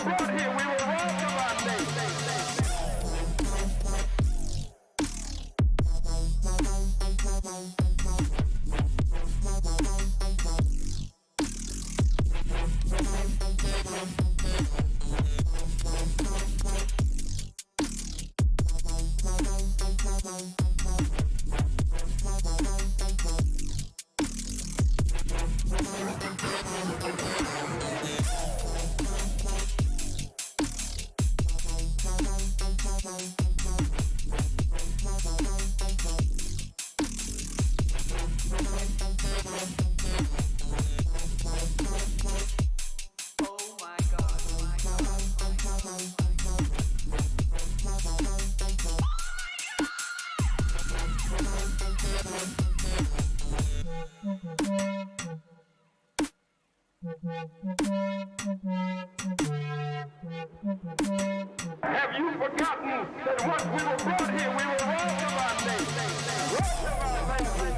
brought here, we were robbed of our nation. Have you forgotten that once we were brought here, we were robbed of our nation? Robbed of our language.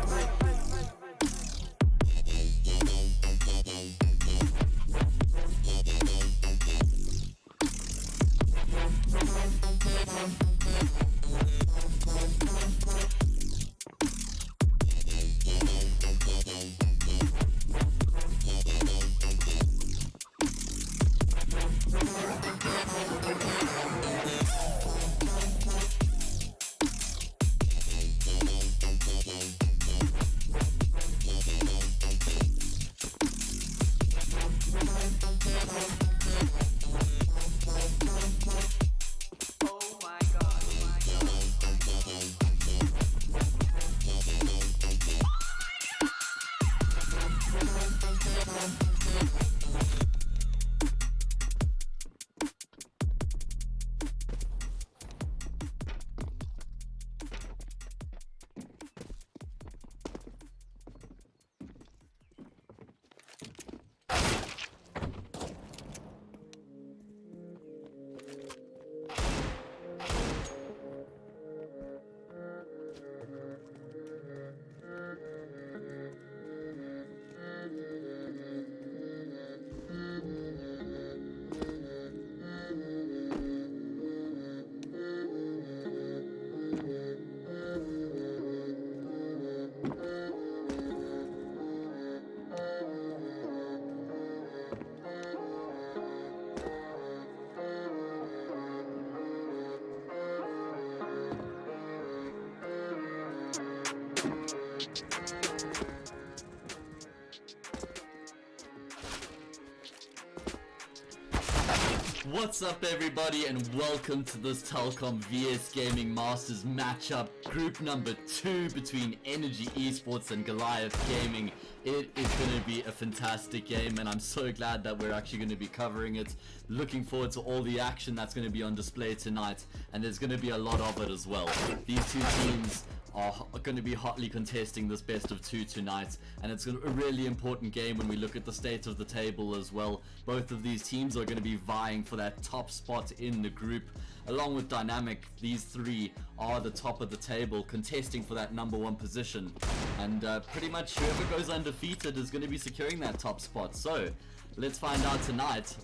What's up everybody, and welcome to this Telkom VS Gaming Masters matchup, group number 2 between Energy Esports and Goliath Gaming. It is going to be a fantastic game, and I'm so glad that we're actually going to be covering it. Looking forward to all the action that's going to be on display tonight, and there's going to be a lot of it as well. These two teams are going to be hotly contesting this best of 2 tonight, and it's a really important game when we look at the state of the table as well. Both of these teams are going to be vying for that top spot in the group. Along with Dynamic, these three are the top of the table, contesting for that number 1 position, and pretty much whoever goes undefeated is going to be securing that top spot. So let's find out tonight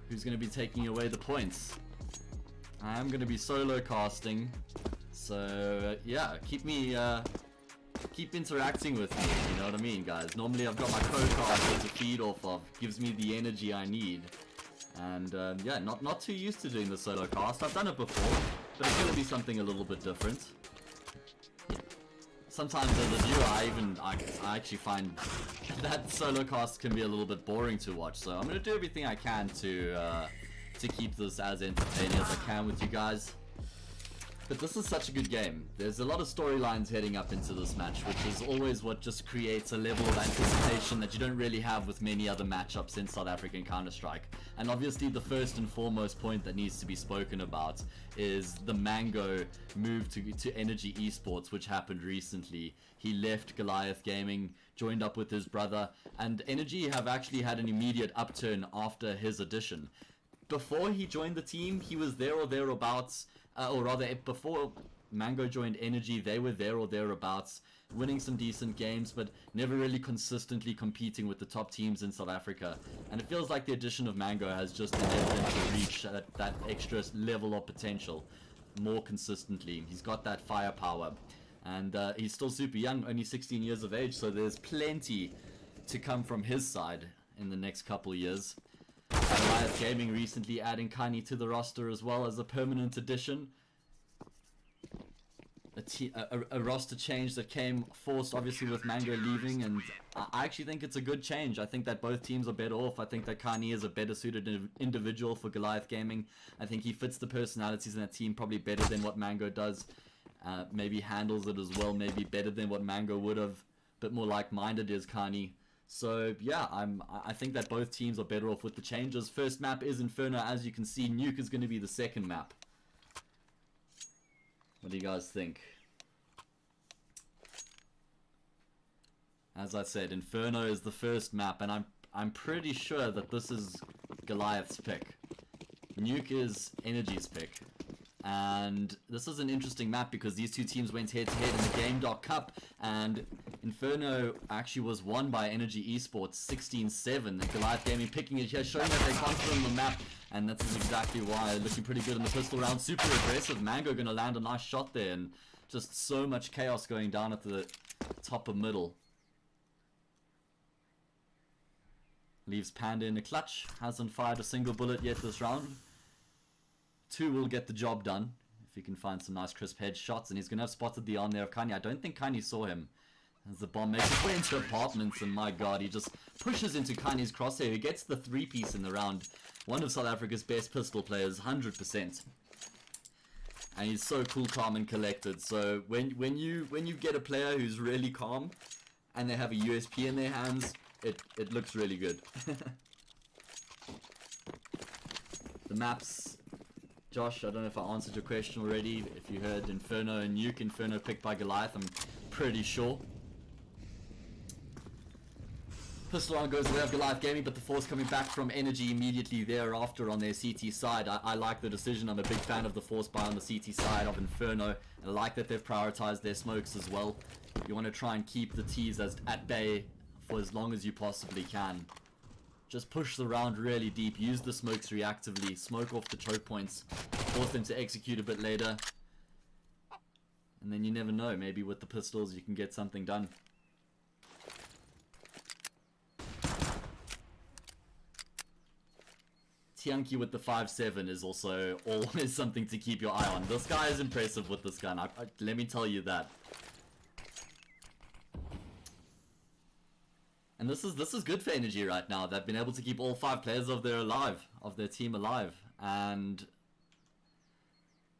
who's going to be taking away the points. I'm going to be solo casting, so yeah, keep interacting with me, you know what I mean, guys. Normally I've got my co-caster to feed off of, gives me the energy I need, and yeah, not too used to doing the solo cast. I've done it before, but it's going to be something a little bit different. Sometimes as a viewer, I actually find that solo cast can be a little bit boring to watch, so I'm going to do everything I can to keep this as entertaining as I can with you guys. But this is such a good game. There's a lot of storylines heading up into this match, which is always what just creates a level of anticipation that you don't really have with many other matchups in South African Counter-Strike. And obviously the first and foremost point that needs to be spoken about is the Mango move to Energy Esports, which happened recently. He left Goliath Gaming, joined up with his brother, and Energy have actually had an immediate upturn after his addition. Before he joined the team, he was there or thereabouts, or rather before Mango joined Energy, they were there or thereabouts. winning some decent games, but never really consistently competing with the top teams in South Africa. And it feels like the addition of Mango has just enabled him to reach that extra level of potential more consistently. He's got that firepower, and he's still super young, only 16 years of age, so there's plenty to come from his side in the next couple of years. Goliath Gaming recently adding Kani to the roster as well as a permanent addition. A roster change that came forced obviously with Mango leaving, and I actually think it's a good change. I think that both teams are better off. I think that Kani is a better suited individual for Goliath Gaming. I think he fits the personalities in that team probably better than what Mango does. Maybe handles it as well, maybe better than what Mango would have. Bit more like-minded is Kani. So yeah, I think that both teams are better off with the changes. First map is Inferno, as you can see. Nuke is going to be the second map. What do you guys think? As I said, Inferno is the first map, and I'm pretty sure that this is Goliath's pick. Nuke is Energy's pick. And this is an interesting map because these two teams went head-to-head in the Game Doc Cup, and Inferno actually was won by Energy Esports 16-7. And Goliath Gaming picking it here, showing that they're confident on the map, and that's exactly why. Looking pretty good in the pistol round, super aggressive. Mango gonna land a nice shot there, and just so much chaos going down at the top of middle. Leaves Panda in the clutch, hasn't fired a single bullet yet this round. 2 will get the job done if he can find some nice crisp headshots, and he's going to have spotted the arm there of Kani. I don't think Kani saw him as the bomb makes its way into apartments, and my god, he just pushes into Kani's crosshair. He gets the 3-piece in the round. One of South Africa's best pistol players, 100%. And he's so cool, calm and collected. So when you get a player who's really calm and they have a USP in their hands, it looks really good. The maps, Josh, I don't know if I answered your question already. If you heard Inferno and Nuke, Inferno picked by Goliath, I'm pretty sure. Pistol round goes away of Goliath Gaming, but the force coming back from Energy immediately thereafter on their CT side. I like the decision. I'm a big fan of the force buy on the CT side of Inferno. I like that they've prioritized their smokes as well. You want to try and keep the T's at bay for as long as you possibly can. Just push the round really deep, use the smokes reactively, smoke off the choke points, force them to execute a bit later. And then you never know, maybe with the pistols you can get something done. Tianki with the 5.7 is also always something to keep your eye on. This guy is impressive with this gun, let me tell you that. And this is good for Energy right now. They've been able to keep all 5 players of their team alive, and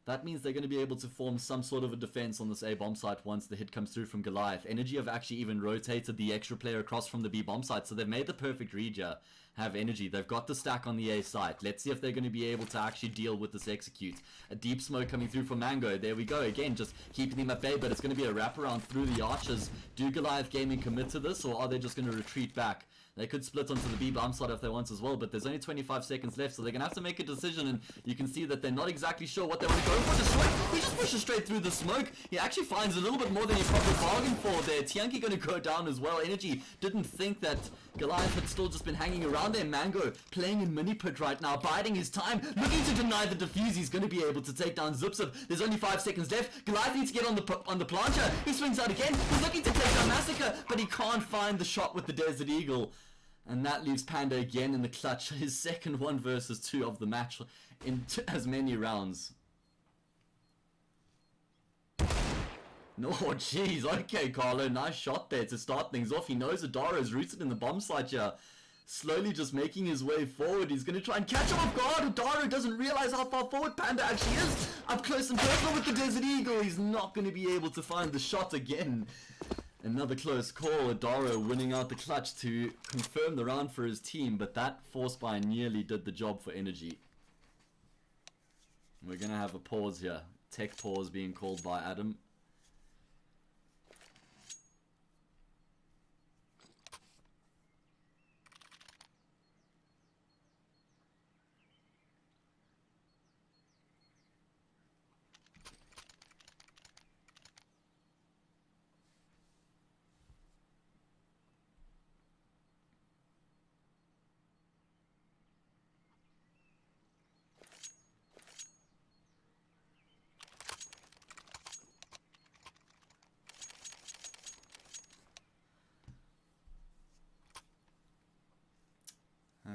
that means they're going to be able to form some sort of a defense on this A bomb site once the hit comes through from Goliath. Energy have actually even rotated the extra player across from the B bomb site, so they've made the perfect read here. Have Energy, they've got the stack on the A site. Let's see if they're going to be able to actually deal with this execute. A deep smoke coming through from Mango. There we go again, just keeping them at bay, but it's going to be a wraparound through the arches. Do Goliath Gaming commit to this, or are they just going to retreat back? They could split onto the B bomb side if they want as well, but there's only 25 seconds left, so they're going to have to make a decision, and you can see that they're not exactly sure what they want to go for. He just pushes straight through the smoke. He actually finds a little bit more than he probably bargained for there. Tianki going to go down as well. Energy didn't think that Goliath had still just been hanging around there. Mango playing in mini pit right now, biding his time, looking to deny the defuse. He's going to be able to take down Zipzip. There's only 5 seconds left. Goliath needs to get on the plancher. He swings out again. He's looking to take down Massacre, but he can't find the shot with the Desert Eagle. And that leaves Panda again in the clutch. His second 1 versus 2 of the match in as many rounds. No, jeez. Okay, Carlo. Nice shot there to start things off. He knows Adara is rooted in the bomb site here. Slowly just making his way forward. He's going to try and catch him off guard. Adara doesn't realize how far forward Panda actually is. Up close and personal with the Desert Eagle. He's not going to be able to find the shot again. Another close call. Adara winning out the clutch to confirm the round for his team, but that force buy nearly did the job for Energy. We're going to have a pause here. Tech pause being called by Adam.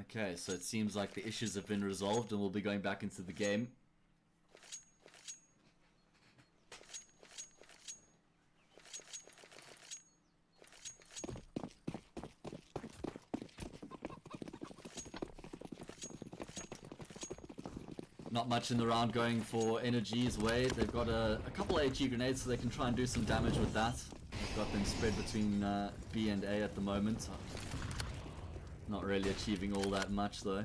Okay, so it seems like the issues have been resolved and we'll be going back into the game. Not much in the round going for Energy's way. They've got a couple of HE grenades, so they can try and do some damage with that. They've got them spread between B and A at the moment. Not really achieving all that much though.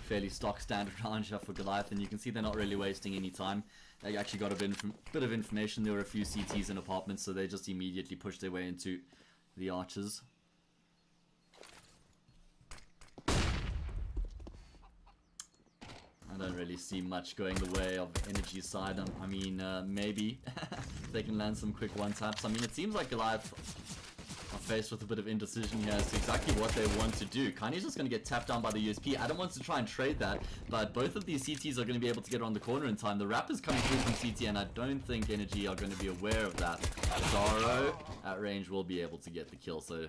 Fairly stock standard round shot for Goliath, and you can see they're not really wasting any time. They actually got a bit of information. There were a few CTs in apartments, so they just immediately pushed their way into the archers. I don't really see much going the way of Energy's side. I mean, maybe they can land some quick one-taps. I mean, it seems like Goliath are faced with a bit of indecision here as to exactly what they want to do. Kanye's just going to get tapped down by the USP. Adam wants to try and trade that, but both of these CTs are going to be able to get around the corner in time. The Rap is coming through from CT, and I don't think Energy are going to be aware of that. Zaro at range will be able to get the kill, so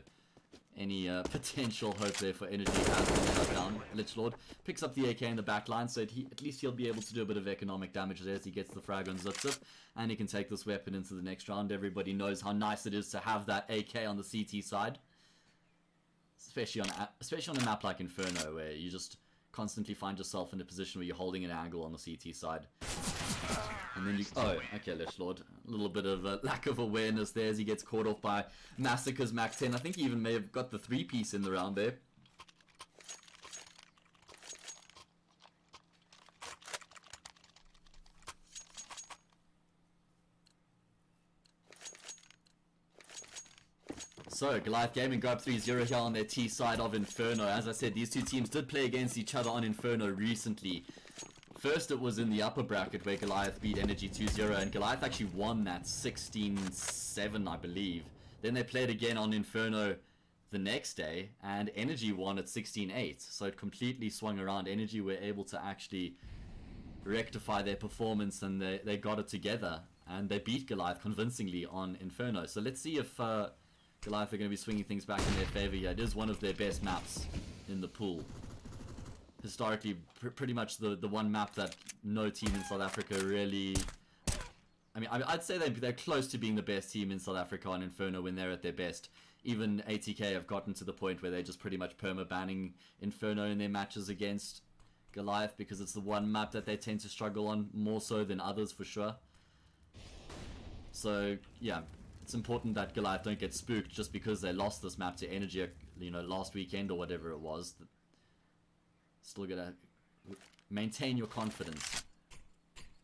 any potential hope there for Energy has been shut down. Lichlord picks up the AK in the back line, so at least he'll be able to do a bit of economic damage there as he gets the frag on Zip, and he can take this weapon into the next round. Everybody knows how nice it is to have that AK on the CT side, especially on a map like Inferno, where you just constantly find yourself in a position where you're holding an angle on the CT side. And then you... Oh, okay, Lichlord. A little bit of lack of awareness there as he gets caught off by Massacre's Mac 10. I think he even may have got the 3-piece in the round there. So, Goliath Gaming go up 3-0 here on their T side of Inferno. As I said, these two teams did play against each other on Inferno recently. First it was in the upper bracket where Goliath beat Energy 2-0, and Goliath actually won that 16-7, I believe. Then they played again on Inferno the next day, and Energy won at 16-8. So it completely swung around. Energy were able to actually rectify their performance, and they got it together. And they beat Goliath convincingly on Inferno. So let's see if Goliath are going to be swinging things back in their favor here. It is one of their best maps in the pool. Historically, pretty much the one map that no team in South Africa really... I mean, I'd say they're close to being the best team in South Africa on Inferno when they're at their best. Even ATK have gotten to the point where they're just pretty much perma-banning Inferno in their matches against Goliath, because it's the one map that they tend to struggle on more so than others for sure. So, yeah, it's important that Goliath don't get spooked just because they lost this map to Energy, you know, last weekend or whatever it was. Still gotta maintain your confidence.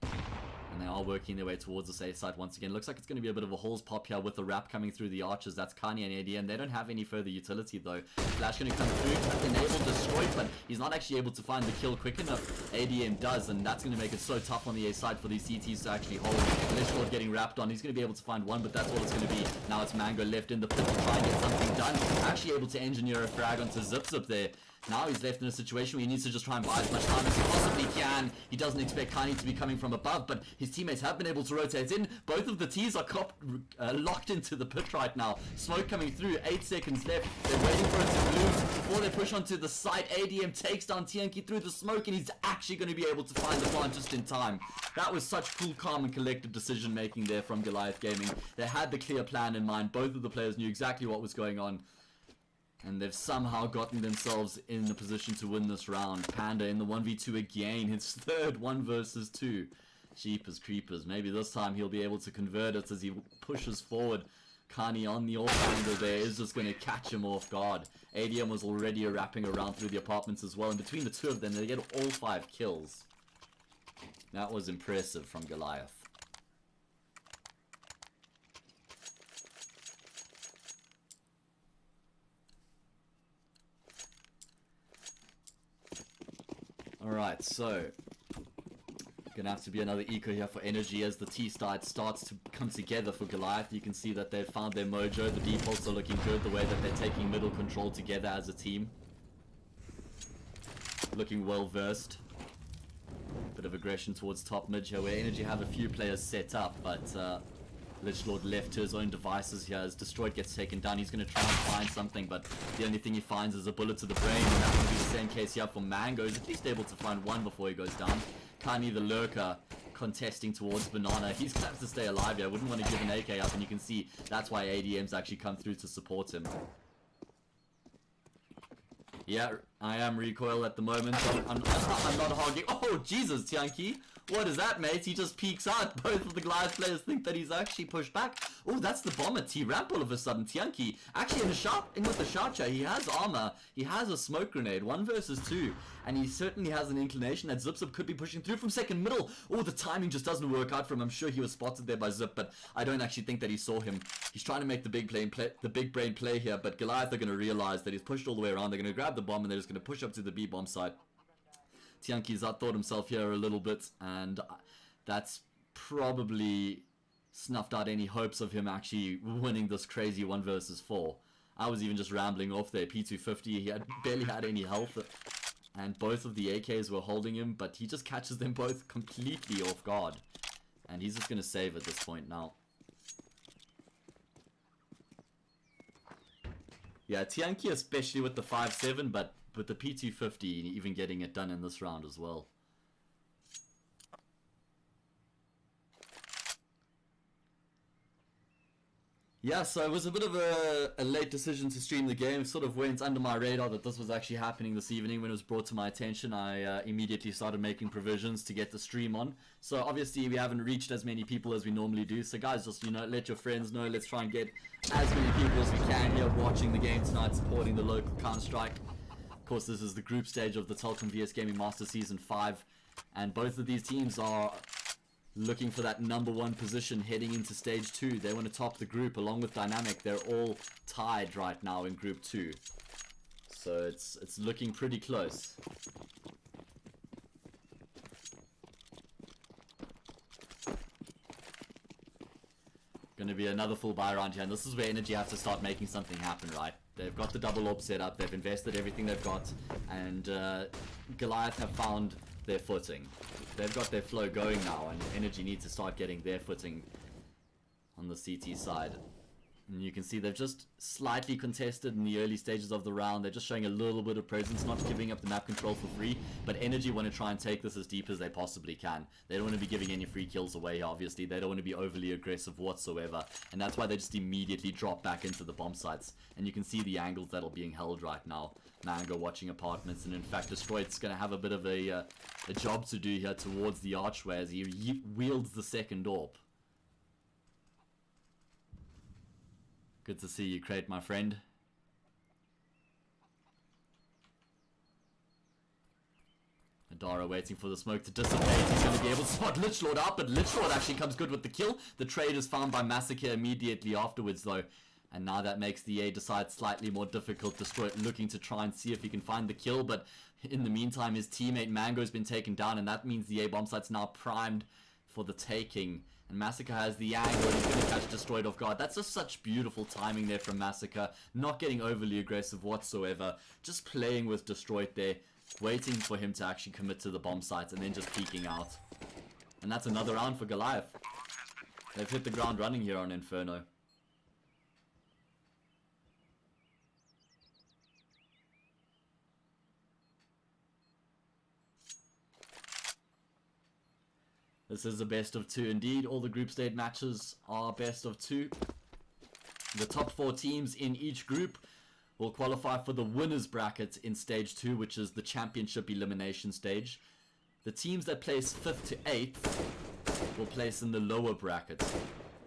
And they are working their way towards the safe side once again. Looks like it's going to be a bit of a HAzE pop here with the Rap coming through the archers. That's Kanye and ADM. They don't have any further utility though. Flash going to come through, enable destroy, but he's not actually able to find the kill quick enough. ADM does, and that's going to make it so tough on the A side for these CTs to actually hold. Lichlord getting wrapped on. He's going to be able to find one, but that's all it's going to be. Now it's Mango left in the pit to try and get something done. Actually able to engineer a frag onto Zip there. Now he's left in a situation where he needs to just try and buy as much time as he possibly can. He doesn't expect Kanye to be coming from above, but his teammates have been able to rotate in. Both of the T's are locked into the pit right now. Smoke coming through, 8 seconds left. They're waiting for it to move before they push onto the site. ADM takes down Tianki through the smoke, and he's actually going to be able to find the plant just in time. That was such cool, calm, and collected decision making there from Goliath Gaming. They had the clear plan in mind. Both of the players knew exactly what was going on. And they've somehow gotten themselves in the position to win this round. Panda in the 1v2 again. His third 1 versus 2. Jeepers creepers. Maybe this time he'll be able to convert it as he pushes forward. Kanye on the off angle there is just going to catch him off guard. ADM was already wrapping around through the apartments as well. And between the two of them, they get all 5 kills. That was impressive from Goliath. Alright, so gonna have to be another eco here for Energy as the T side starts to come together for Goliath. You can see that they've found their mojo. The defaults are looking good, the way that they're taking middle control together as a team. Looking well versed. Bit of aggression towards top mid here where Energy have a few players set up, but Lichlord left to his own devices here as Destroyed gets taken down. He's going to try and find something, but the only thing he finds is a bullet to the brain, and that will be the same case here for Mango. He's at least able to find one before he goes down. Kani the Lurker contesting towards Banana. He's going to have to stay alive here. Wouldn't want to give an AK up, and you can see that's why ADM's actually come through to support him. Yeah, I am recoil at the moment. I'm not hogging. Oh, Jesus, Tianki. What is that, mate? He just peeks out. Both of the Goliath players think that he's actually pushed back. Oh, that's the bomber T-Ramp all of a sudden. Tianki, actually in with the Sharcha, he has armor. He has a smoke grenade. 1 versus 2. And he certainly has an inclination that Zip could be pushing through from second middle. Oh, the timing just doesn't work out for him. I'm sure he was spotted there by Zip, but I don't actually think that he saw him. He's trying to make the big brain play here, but Goliath are going to realize that he's pushed all the way around. They're going to grab the bomb and they're just going to push up to the B bomb site. Tianki's outthought himself here a little bit, and that's probably snuffed out any hopes of him actually winning this crazy 1 versus 4. I was even just rambling off there. P250, he barely had any health, and both of the AKs were holding him, but he just catches them both completely off guard, and he's just going to save at this point now. Yeah, Tianki especially with the 5-7, but with the P250 even getting it done in this round as well. Yeah, so it was a bit of a late decision to stream the game. It sort of went under my radar that this was actually happening this evening. When it was brought to my attention, I immediately started making provisions to get the stream on. So obviously we haven't reached as many people as we normally do. So guys, just, you know, let your friends know. Let's try and get as many people as we can here watching the game tonight, supporting the local Counter-Strike. Of course, this is the group stage of the Telkom VS Gaming Masters Season 5. And both of these teams are looking for that #1 position heading into stage 2. They want to top the group along with Dynamic. They're all tied right now in group 2. So it's looking pretty close. Going to be another full buy round here, and this is where Energy have to start making something happen, right? They've got the double orb set up, they've invested everything they've got, and Goliath have found their footing. They've got their flow going now, and Energy need to start getting their footing on the CT side. And you can see they've just slightly contested in the early stages of the round. They're just showing a little bit of presence, not giving up the map control for free. But Energy want to try and take this as deep as they possibly can. They don't want to be giving any free kills away, obviously. They don't want to be overly aggressive whatsoever. And that's why they just immediately drop back into the bomb sites. And you can see the angles that are being held right now. Mango watching apartments, and in fact Destroyed's going to have a bit of a job to do here towards the archway as he wields the second orb. Good to see you, Crate, my friend. Adara waiting for the smoke to dissipate. He's going to be able to spot Lichlord out, but Lichlord actually comes good with the kill. The trade is found by Massacre immediately afterwards, though. And now that makes the A decide slightly more difficult. Destroyed looking to try and see if he can find the kill, but in the meantime, his teammate Mango's been taken down, and that means the A bomb site's now primed for the taking. And Massacre has the angle, and he's going to catch Destroyed off guard. That's just such beautiful timing there from Massacre. Not getting overly aggressive whatsoever. Just playing with Destroyed there. Waiting for him to actually commit to the bomb sites and then just peeking out. And that's another round for Goliath. They've hit the ground running here on Inferno. This is a best of 2 indeed. All the group stage matches are best of 2. The top 4 teams in each group will qualify for the winners bracket in stage 2, which is the championship elimination stage. The teams that place 5th to 8th will place in the lower bracket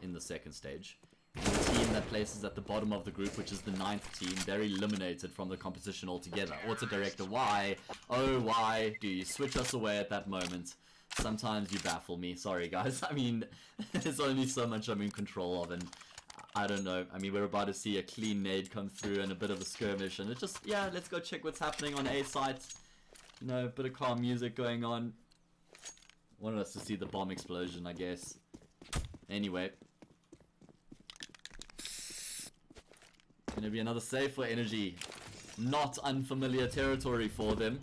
in the second stage. And the team that places at the bottom of the group, which is the 9th team, they're eliminated from the competition altogether. Auto Director, why? Oh, why do you switch us away at that moment? Sometimes you baffle me. Sorry, guys. I mean, there's only so much I'm in control of, and I don't know. I mean, we're about to see a clean nade come through and a bit of a skirmish, and it's just, yeah, let's go check what's happening on A site. You know, a bit of calm music going on. Wanted us to see the bomb explosion, I guess. Anyway. Gonna be another save for Energy. Not unfamiliar territory for them.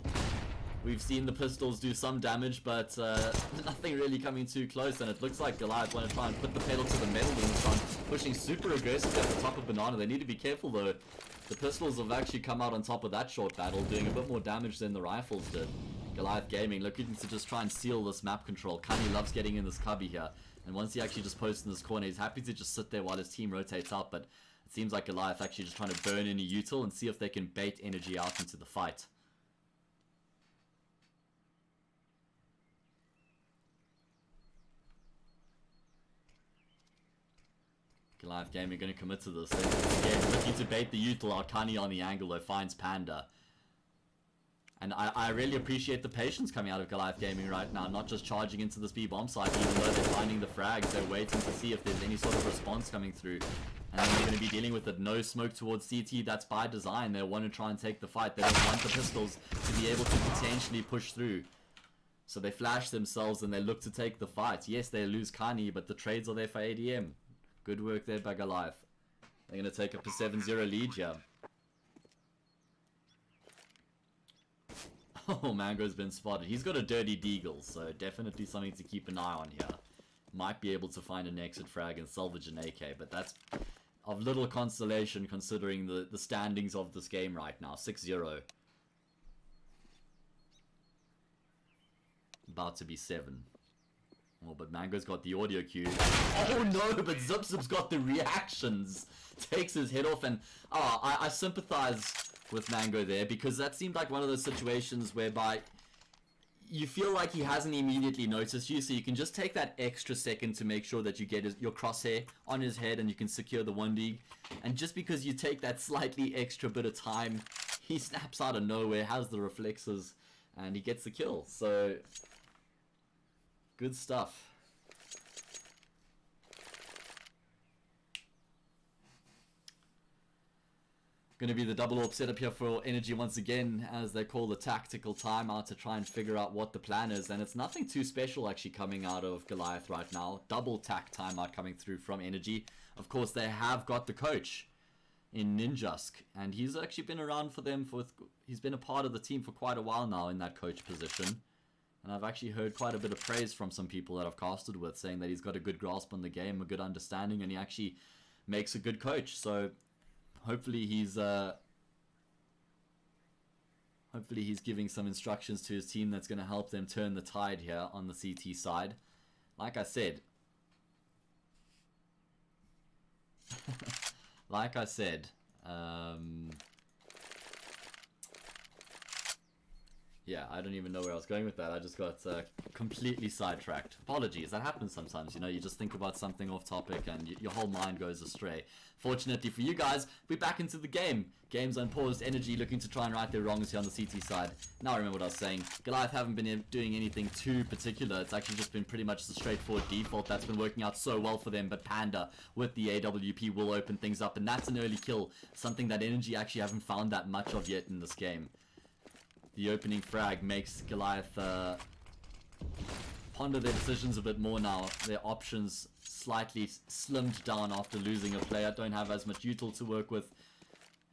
We've seen the pistols do some damage, but nothing really coming too close, and it looks like Goliath want to try and put the pedal to the metal in this one, pushing super aggressively at the top of Banana. They need to be careful though. The pistols have actually come out on top of that short battle, doing a bit more damage than the rifles did. Goliath Gaming looking to just try and seal this map control. Kanye loves getting in this cubby here, and once he actually just posts in this corner, he's happy to just sit there while his team rotates out, but it seems like Goliath actually just trying to burn any util and see if they can bait energy out into the fight. Goliath Gaming going to commit to this. Again, looking to bait the util out. Kanye on the angle though, finds Panda. And I really appreciate the patience coming out of Goliath Gaming right now, not just charging into this B-bomb site, even though they're finding the frags. They're waiting to see if there's any sort of response coming through. And then they're going to be dealing with it. No smoke towards CT, that's by design. They want to try and take the fight. They don't want the pistols to be able to potentially push through. So they flash themselves and they look to take the fight. Yes, they lose Kanye, but the trades are there for ADM. Good work there by Goliath. They're going to take up a 7-0 lead here. Oh, Mango's been spotted. He's got a dirty deagle, so definitely something to keep an eye on here. Might be able to find an exit frag and salvage an AK, but that's of little consolation considering the standings of this game right now. 6-0. About to be 7. Oh, but Mango's got the audio cue. Oh no, but Zip's got the reactions. Takes his head off, and I sympathize with Mango there, because that seemed like one of those situations whereby you feel like he hasn't immediately noticed you, so you can just take that extra second to make sure that you get your crosshair on his head and you can secure the 1D. And just because you take that slightly extra bit of time, he snaps out of nowhere, has the reflexes, and he gets the kill. So good stuff. Going to be the double AWP setup here for Energy once again, as they call the tactical timeout to try and figure out what the plan is. And it's nothing too special actually coming out of Goliath right now. Double tac timeout coming through from Energy. Of course, they have got the coach in Ninjusk, and he's actually been around for them he's been a part of the team for quite a while now in that coach position. And I've actually heard quite a bit of praise from some people that I've casted with, saying that he's got a good grasp on the game, a good understanding, and he actually makes a good coach. So hopefully he's giving some instructions to his team that's going to help them turn the tide here on the CT side. Like I said, yeah, I don't even know where I was going with that. I just got completely sidetracked. Apologies, that happens sometimes. You know, you just think about something off topic and your whole mind goes astray. Fortunately for you guys, we're back into the game. Game's unpaused. Energy looking to try and right their wrongs here on the CT side. Now I remember what I was saying. Goliath haven't been doing anything too particular. It's actually just been pretty much the straightforward default that's been working out so well for them. But Panda with the AWP will open things up, and that's an early kill. Something that Energy actually haven't found that much of yet in this game. The opening frag makes Goliath ponder their decisions a bit more now. Their options slightly slimmed down after losing a player. Don't have as much util to work with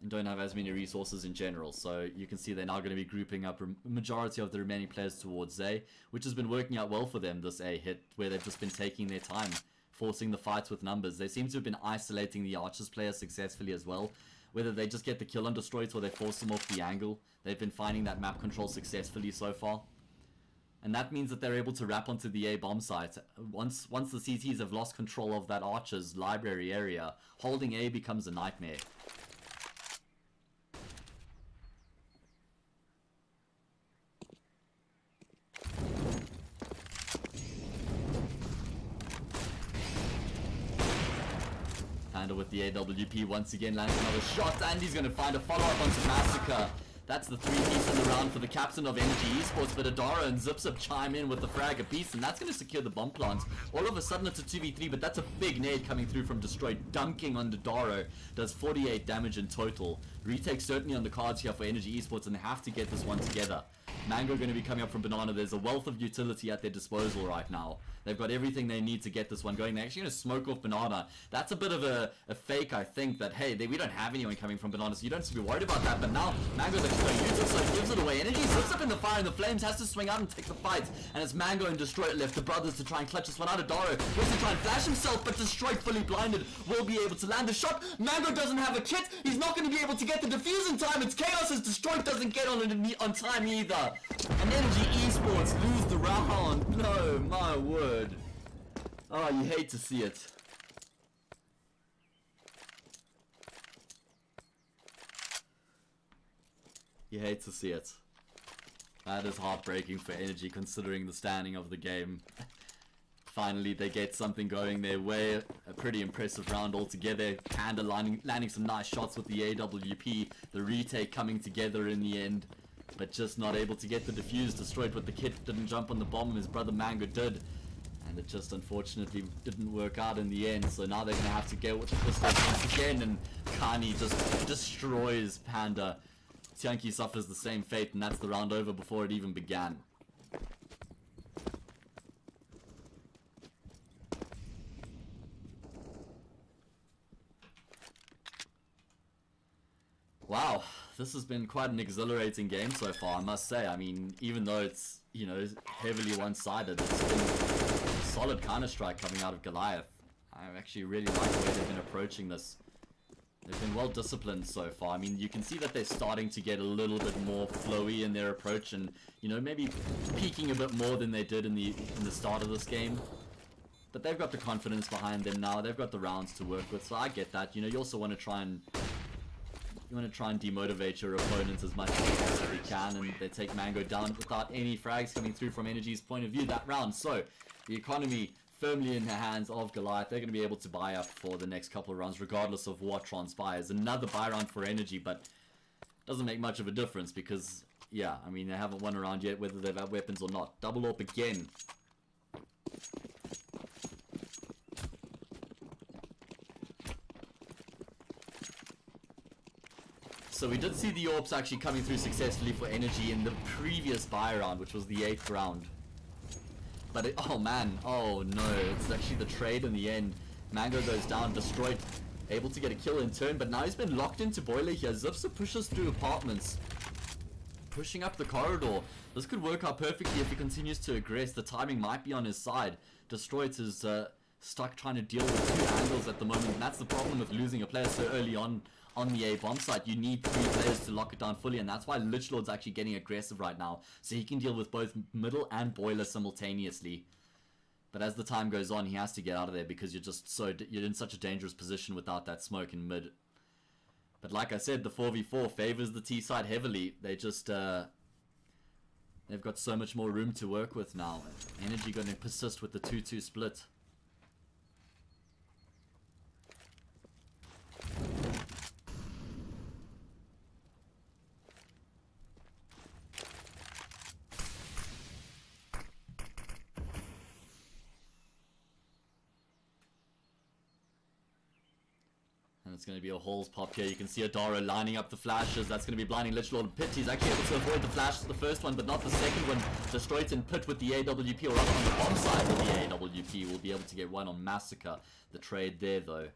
and don't have as many resources in general. So you can see they're now going to be grouping up a majority of the remaining players towards A, which has been working out well for them, this A hit, where they've just been taking their time, forcing the fights with numbers. They seem to have been isolating the Archers players successfully as well. Whether they just get the kill on destroys or they force them off the angle, they've been finding that map control successfully so far. And that means that they're able to wrap onto the A bomb site. Once the CTs have lost control of that Archer's library area, holding A becomes a nightmare. Panda with the AWP once again lands another shot, and he's going to find a follow-up onto Massacre. That's the 3-piece in the round for the captain of Energy Esports, but Adara and Zipsup chime in with the frag apiece, and that's going to secure the bomb plant. All of a sudden it's a 2v3, but that's a big nade coming through from Destroy, dunking on Adara. Does 48 damage in total. Retake certainly on the cards here for Energy Esports, and they have to get this one together. Mango going to be coming up from Banana. There's a wealth of utility at their disposal right now. They've got everything they need to get this one going. They're actually going to smoke off Banana. That's a bit of a fake, I think, that, hey, we don't have anyone coming from Banana, so you don't have to be worried about that. But now, Mango's actually going to use it, so he gives it away. Energy slips up in the fire, and the Flames has to swing out and take the fight. And it's Mango and Destroy left, the brothers, to try and clutch this one out. Adaro goes to try and flash himself, but Destroy, fully blinded, will be able to land the shot. Mango doesn't have a kit. He's not going to be able to get the defuse in time. It's Chaos as Destroy doesn't get on time either. And Energy Esports lose the round. No, my word. Oh, you hate to see it. You hate to see it. That is heartbreaking for Energy, considering the standing of the game. Finally, they get something going their way. A pretty impressive round altogether. Panda landing some nice shots with the AWP. The retake coming together in the end, but just not able to get the defuse. Destroyed with the kit, didn't jump on the bomb. His brother Mango did, and it just unfortunately didn't work out in the end. So now they're gonna have to go with the pistols once again, and Kani just destroys Panda. Tianki suffers the same fate, and that's the round over before it even began. Wow, this has been quite an exhilarating game so far, I must say. I mean, even though it's, you know, heavily one-sided, it's been a solid Counter-Strike coming out of Goliath. I actually really like the way they've been approaching this. They've been well disciplined so far. I mean, you can see that they're starting to get a little bit more flowy in their approach, and, you know, maybe peaking a bit more than they did in the start of this game. But they've got the confidence behind them now. They've got the rounds to work with, so I get that. You know, you also want to try and demotivate your opponents as much as you possibly can, and they take Mango down without any frags coming through from Energy's point of view that round. So the economy firmly in the hands of Goliath. They're going to be able to buy up for the next couple of rounds regardless of what transpires. Another buy round for Energy, but doesn't make much of a difference because, yeah, I mean, they haven't won a round yet, whether they've had weapons or not. Double AWP again. So we did see the AWPs actually coming through successfully for Energy in the previous buy round, which was the 8th round. But oh man, oh no, it's actually the trade in the end. Mango goes down, Destroyed, able to get a kill in turn, but now he's been locked into Boiler here. Zipsa pushes through apartments, pushing up the corridor. This could work out perfectly if he continues to aggress. The timing might be on his side. Destroyed is stuck trying to deal with 2 angles at the moment, and that's the problem with losing a player so early on the A bomb site. You need 3 players to lock it down fully, and that's why Lichlord's actually getting aggressive right now, so he can deal with both middle and boiler simultaneously. But as the time goes on, he has to get out of there because you're in such a dangerous position without that smoke in mid. But like I said, the 4v4 favors the T side heavily. They just they've got so much more room to work with now. Energy going to persist with the 2-2 split. It's going to be a holes pop here. You can see Adaro lining up the flashes. That's going to be blinding Lichlord. Pit, he's actually able to avoid the flash the first one, but not the second one. Destroyed in Pit with the AWP, or rather on the bomb side with the AWP. Will be able to get one on Massacre. The trade there, though.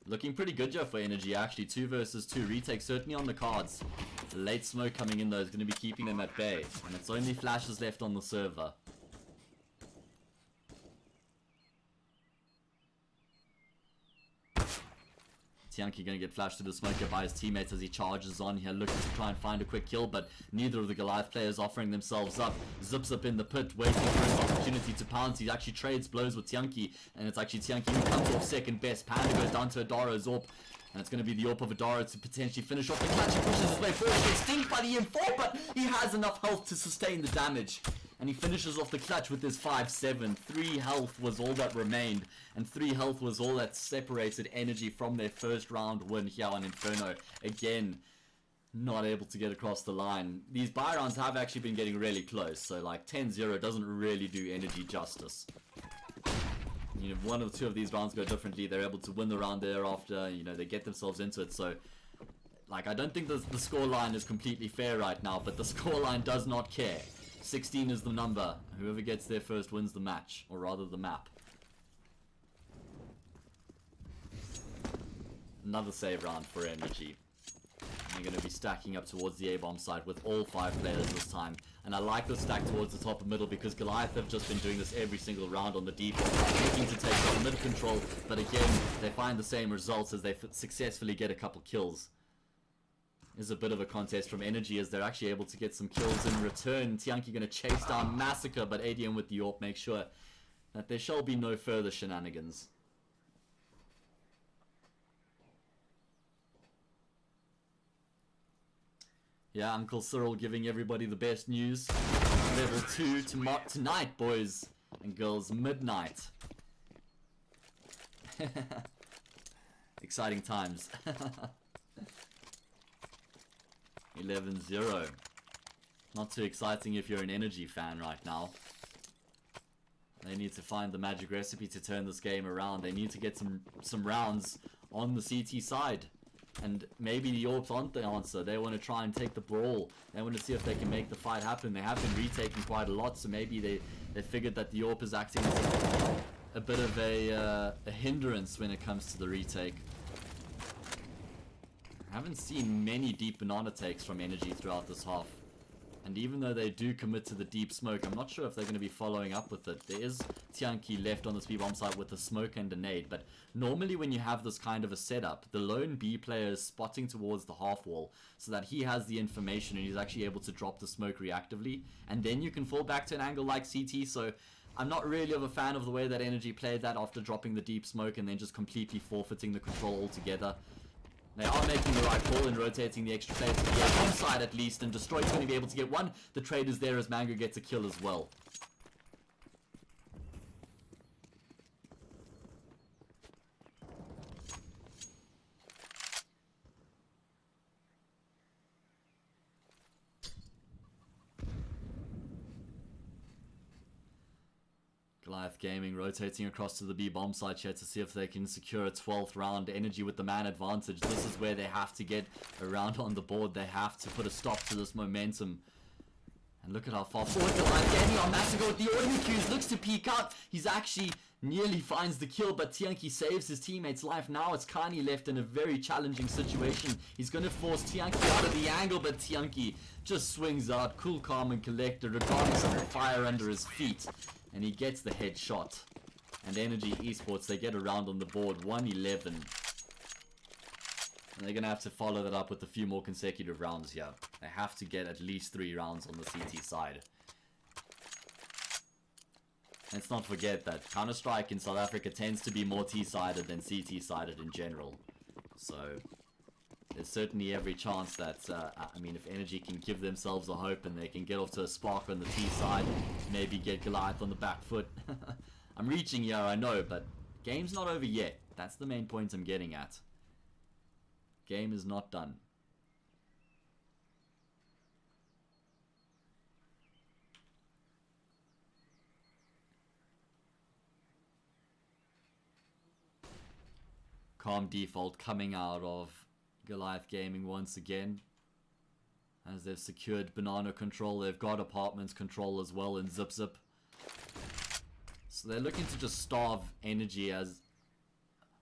Looking pretty good here for Energy, actually. 2 versus 2. Retake certainly on the cards. The late smoke coming in, though, is going to be keeping them at bay. And it's only flashes left on the server. Tianki going to get flashed through the smoke here by his teammates as he charges on here, looking to try and find a quick kill, but neither of the Goliath players offering themselves up. Zips up in the pit, waiting for his opportunity to pounce. He actually trades blows with Tianki, and it's actually Tianki who comes off second best. Panda goes down to Adaro's AWP, and it's going to be the AWP of Adaro to potentially finish off the clutch. He pushes his way forward, gets stinged by the M4, but he has enough health to sustain the damage. And he finishes off the clutch with his 5-7. 3 health was all that remained. And 3 health was all that separated Energy from their first round win here on Inferno. Again, not able to get across the line. These buy rounds have actually been getting really close. So like 10-0 doesn't really do Energy justice. You know, 1 or 2 of these rounds go differently. They're able to win the round thereafter. You know, they get themselves into it. So Like, I don't think the scoreline is completely fair right now, but the scoreline does not care. 16 is the number. Whoever gets there first wins the match, or rather the map. Another save round for Energy. They're going to be stacking up towards the A-bomb side with all 5 players this time. And I like the stack towards the top and middle because Goliath have just been doing this every single round on the default, looking to take on mid control, but again, they find the same results as they successfully get a couple kills. There's a bit of a contest from Energy as they're actually able to get some kills in return. Tianki going to chase down Massacre, but ADM with the AWP makes sure that there shall be no further shenanigans. Yeah, Uncle Cyril giving everybody the best news. Level 2 tonight, boys and girls, midnight. Exciting times. 11-0. Not too exciting if you're an Energy fan right now. They need to find the magic recipe to turn this game around. They need to get some rounds on the CT side. And maybe the AWPs aren't the answer. They want to try and take the brawl. They want to see if they can make the fight happen. They have been retaking quite a lot, so maybe they figured that the AWP is acting as a bit of a hindrance when it comes to the retake. I haven't seen many deep banana takes from Energy throughout this half. And even though they do commit to the deep smoke, I'm not sure if they're going to be following up with it. There is Tianki left on this B bomb site with a smoke and a nade, but normally when you have this kind of a setup, the lone B player is spotting towards the half wall so that he has the information and he's actually able to drop the smoke reactively, and then you can fall back to an angle like CT. So I'm not really of a fan of the way that Energy played that after dropping the deep smoke and then just completely forfeiting the control altogether. They are making the right call and rotating the extra players to the A-bomb side at least, and Destroy's going to be able to get one. The trade is there as Mango gets a kill as well. Goliath Gaming rotating across to the B bomb site here to see if they can secure a 12th round. Energy with the man advantage. This is where they have to get a round on the board. They have to put a stop to this momentum. And look at how far forward Goliath Gaming on Massacre with the audio cues. Looks to peek out. He's actually nearly finds the kill, but Tianki saves his teammate's life. Now it's Kani left in a very challenging situation. He's going to force Tianki out of the angle, but Tianki just swings out, cool, calm, and collected, regardless of the fire under his feet. And he gets the headshot. And Energy Esports, they get a round on the board, 111. And they're going to have to follow that up with a few more consecutive rounds here. They have to get at least 3 rounds on the CT side. Let's not forget that Counter-Strike in South Africa tends to be more T-sided than CT-sided in general. So there's certainly every chance that, I mean, if Energy can give themselves a hope and they can get off to a spark on the T side, maybe get Goliath on the back foot. I'm reaching here, I know, but game's not over yet. That's the main point I'm getting at. Game is not done. Calm default coming out of Goliath Gaming once again, as they've secured banana control. They've got apartments control as well in Zip Zip, so they're looking to just starve Energy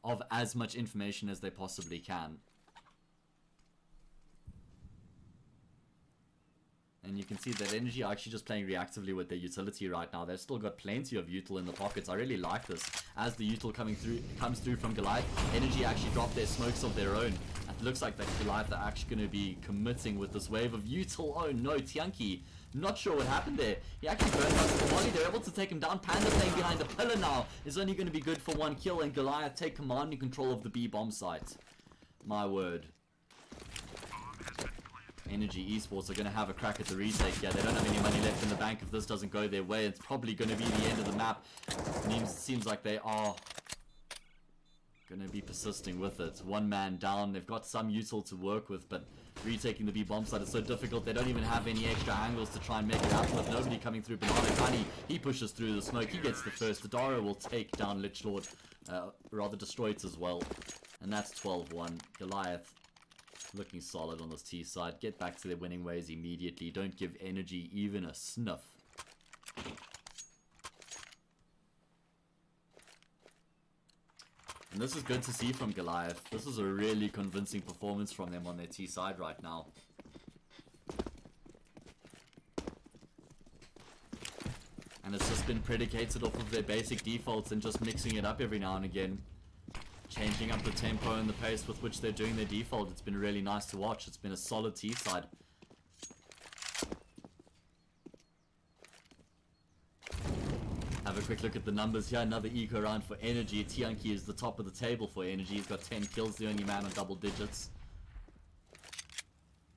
of as much information as they possibly can. And you can see that Energy are actually just playing reactively with their utility right now. They've still got plenty of util in the pockets. I really like this. As the util comes through from Goliath, Energy actually drop their smokes of their own. It looks like that Goliath are actually going to be committing with this wave of util. Oh no, Tianki. Not sure what happened there. He actually burned out the volley. They're able to take him down. Panda playing behind the pillar now is only going to be good for 1 kill, and Goliath take command and control of the B bomb site. My word. Energy Esports are going to have a crack at the retake. Yeah, they don't have any money left in the bank if this doesn't go their way. It's probably going to be the end of the map. Seems like they are going to be persisting with it. 1 man down. They've got some util to work with, but retaking the B bomb site is so difficult. They don't even have any extra angles to try and make it happen with nobody coming through. Banana Kani, he pushes through the smoke. He gets the first. Adara will take down Lich Lord, rather destroy it as well. And that's 12-1. Goliath Looking solid on this T side. Get back to their winning ways immediately. Don't give Energy even a sniff. And this is good to see from Goliath. This is a really convincing performance from them on their T side right now. And it's just been predicated off of their basic defaults and just mixing it up every now and again. Changing up the tempo and the pace with which they're doing their default. It's been really nice to watch. It's been a solid T side. Have a quick look at the numbers here. Another eco round for Energy. Tianki is the top of the table for Energy. He's got 10 kills, the only man on double digits.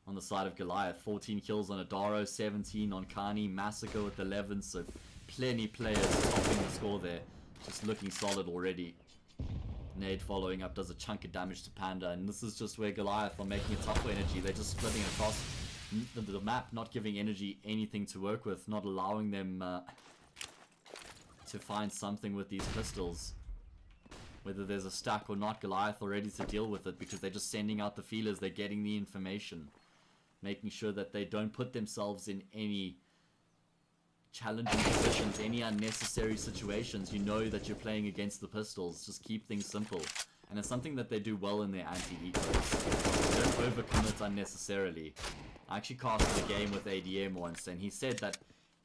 On the side of Goliath, 14 kills on Adaro, 17 on Kani, Massacre with 11, so plenty players topping the score there. Just looking solid already. Nade following up does a chunk of damage to Panda, and this is just where Goliath are making it tough for Energy. They're just splitting across the map, not giving Energy anything to work with, not allowing them to find something with these pistols. Whether there's a stack or not, Goliath are ready to deal with it because they're just sending out the feelers, they're getting the information. Making sure that they don't put themselves in any challenging positions, any unnecessary situations. You know that you're playing against the pistols. Just keep things simple. And it's something that they do well in their anti-ecos. They don't overcommit unnecessarily. I actually casted a game with ADM once, and he said that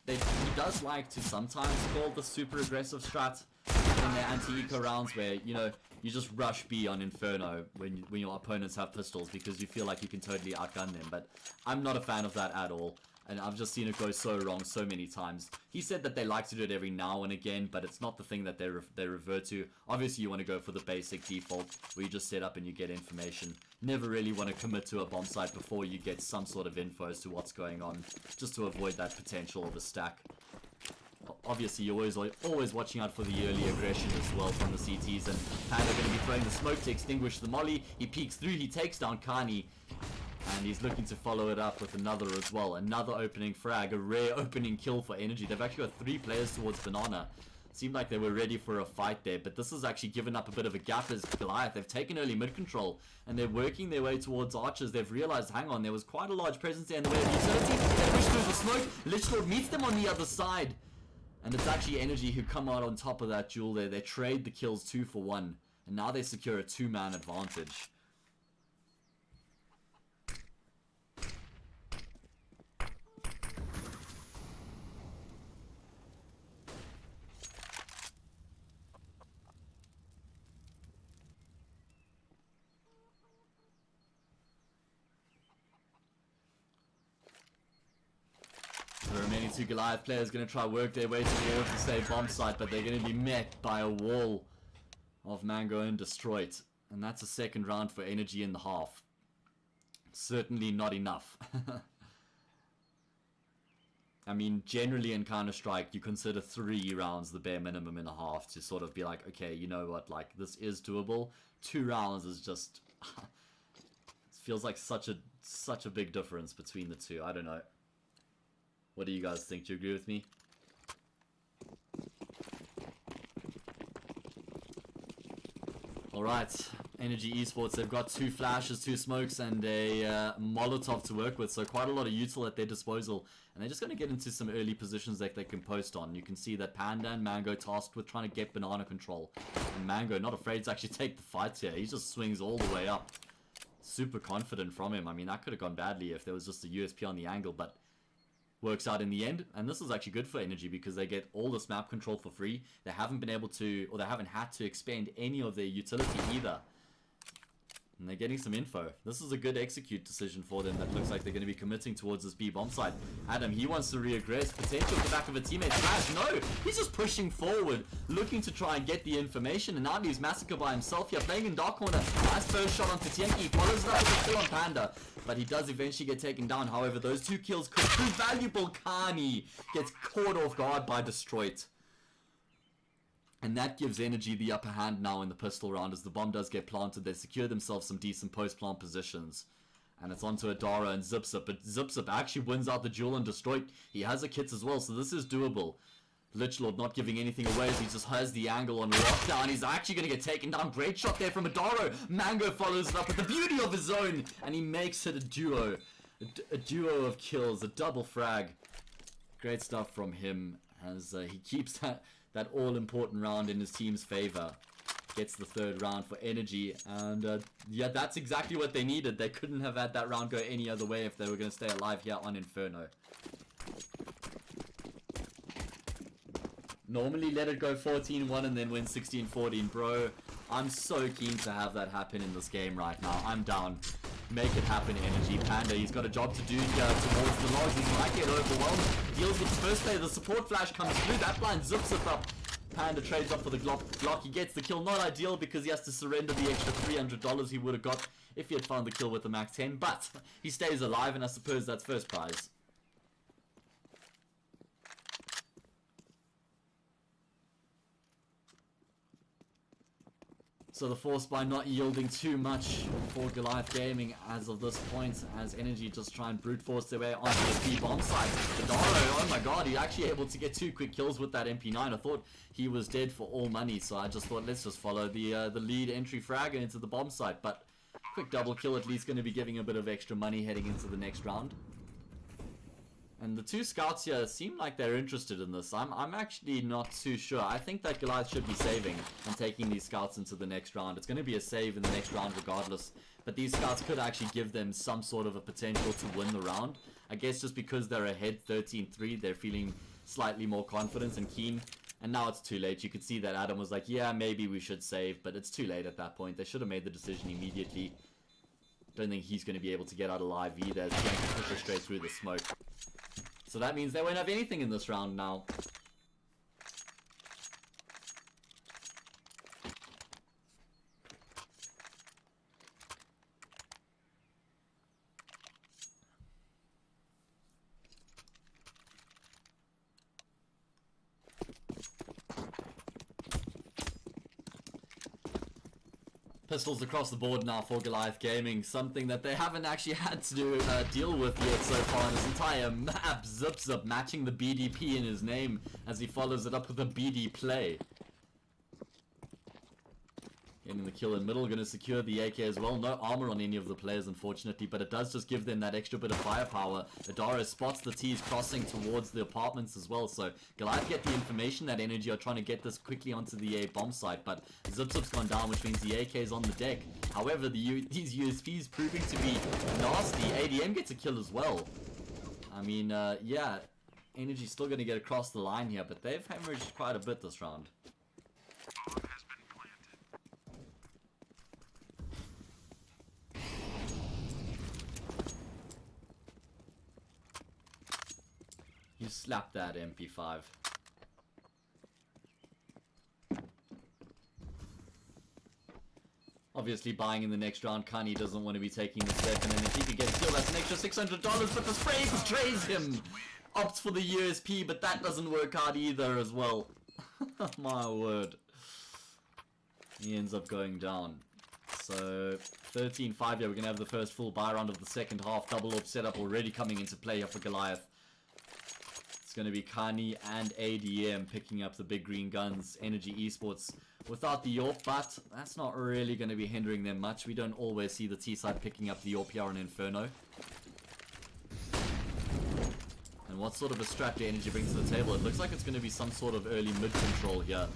he does like to sometimes call the super aggressive strat in their anti-eco rounds where, you know, you just rush B on Inferno when your opponents have pistols because you feel like you can totally outgun them. But I'm not a fan of that at all. And I've just seen it go so wrong so many times. He said that they like to do it every now and again, but it's not the thing that they revert to. Obviously, you want to go for the basic default, where you just set up and you get information. Never really want to commit to a bomb site before you get some sort of info as to what's going on, just to avoid that potential of a stack. Obviously, you're always watching out for the early aggression as well from the CTs, and Panda going to be throwing the smoke to extinguish the molly. He peeks through, he takes down Kani. And he's looking to follow it up with another as well. Another opening frag. A rare opening kill for Energy. They've actually got 3 players towards Banana. Seemed like they were ready for a fight there. But this has actually given up a bit of a gap as Goliath. They've taken early mid control. And they're working their way towards Archers. They've realized, hang on, there was quite a large presence there in the way of utility. They push through the smoke. Lichlord meets them on the other side. And it's actually Energy who come out on top of that duel there. They trade the kills 2 for 1. And now they secure a 2-man advantage. The remaining 2 Goliath players going to try work their way towards the safe bomb site, but they're going to be met by a wall of Mango and Destroyed. And that's a second round for Energy in the half. Certainly not enough. I mean, generally in Counter-Strike, you consider 3 rounds the bare minimum in a half to sort of be like, okay, you know what, like, this is doable. 2 rounds is just... it feels like such a big difference between the two. I don't know. What do you guys think? Do you agree with me? Alright, Energy Esports, they've got 2 flashes, 2 smokes, and a Molotov to work with, so quite a lot of util at their disposal. And they're just going to get into some early positions that they can post on. You can see that Panda and Mango tasked with trying to get Banana control. And Mango not afraid to actually take the fight here. He just swings all the way up. Super confident from him. I mean, that could have gone badly if there was just a USP on the angle, but... works out in the end, and this is actually good for Energy because they get all this map control for free. They haven't been able to, or they haven't had to expend any of their utility either. And they're getting some info. This is a good execute decision for them that looks like they're going to be committing towards this B bomb site. Adam, he wants to re-aggress. Potential at the back of a teammate. Flash, no! He's just pushing forward, looking to try and get the information, and now he's Massacre by himself here, playing in dark corner. Nice first shot onto Tianki. He follows it up with a kill on Panda. But he does eventually get taken down. However, those 2 kills could prove valuable. Kani gets caught off guard by Destroyed. And that gives Energy the upper hand now in the pistol round as the bomb does get planted. They secure themselves some decent post-plant positions. And it's onto Adara and Zipzip. But Zipzip actually wins out the duel and Destroyed. He has a kit as well, so this is doable. Lichlord not giving anything away as he just has the angle on lockdown. He's actually going to get taken down. Great shot there from Adaro. Mango follows it up with the beauty of his own, and he makes it a duo. A duo of kills, a double frag. Great stuff from him as he keeps that all-important round in his team's favor. Gets the third round for Energy, and yeah, that's exactly what they needed. They couldn't have had that round go any other way if they were going to stay alive here on Inferno. Normally let it go 14-1 and then win 16-14, bro. I'm so keen to have that happen in this game right now. I'm down. Make it happen, Energy. Panda, he's got a job to do here towards the logs. He might get overwhelmed. Deals with the first play. The support flash comes through. That blind zips it up. Panda trades up for the Glock. He gets the kill. Not ideal because he has to surrender the extra $300 he would have got if he had found the kill with the Mac 10. But he stays alive, and I suppose that's first prize. So the force by not yielding too much for Goliath Gaming as of this point, as Energy just try and brute force their way onto the B bomb site. Adaro, oh my god, he's actually able to get 2 quick kills with that MP9. I thought he was dead for all money, so I just thought let's just follow the lead entry fragger into the bomb site. But quick double kill at least going to be giving a bit of extra money heading into the next round. And the 2 scouts here seem like they're interested in this. I'm actually not too sure. I think that Goliath should be saving and taking these scouts into the next round. It's going to be a save in the next round regardless. But these scouts could actually give them some sort of a potential to win the round. I guess just because they're ahead 13-3, they're feeling slightly more confident and keen. And now it's too late. You could see that Adam was like, yeah, maybe we should save. But it's too late at that point. They should have made the decision immediately. Don't think he's going to be able to get out alive either. He's going to push her straight through the smoke. So that means they won't have anything in this round now. Pistols across the board now for Goliath Gaming, something that they haven't actually had to deal with yet so far in this entire map. Zip matching the BDP in his name as he follows it up with a BD play. Getting the kill in middle, going to secure the AK as well. No armor on any of the players, unfortunately, but it does just give them that extra bit of firepower. Adaro spots the T's crossing towards the apartments as well, so Goliath get the information that Energy are trying to get this quickly onto the A bomb site, but Zip's gone down, which means the AK is on the deck. However, these USPs proving to be nasty. ADM gets a kill as well. I mean, yeah, Energy's still going to get across the line here, but they've hemorrhaged quite a bit this round. You slapped that MP5. Obviously buying in the next round, Kani doesn't want to be taking this weapon, and if he could get a kill, that's an extra $600, but the spray betrays him! Opts for the USP, but that doesn't work out either as well. My word. He ends up going down. So, 13-5 here, we're going to have the first full buy round of the second half. Double up setup already coming into play here for Goliath. It's going to be Kani and ADM picking up the big green guns. Energy Esports without the AWP, but that's not really going to be hindering them much. We don't always see the T-side picking up the AWP here on Inferno. And what sort of a strat do Energy brings to the table? It looks like it's going to be some sort of early mid control here,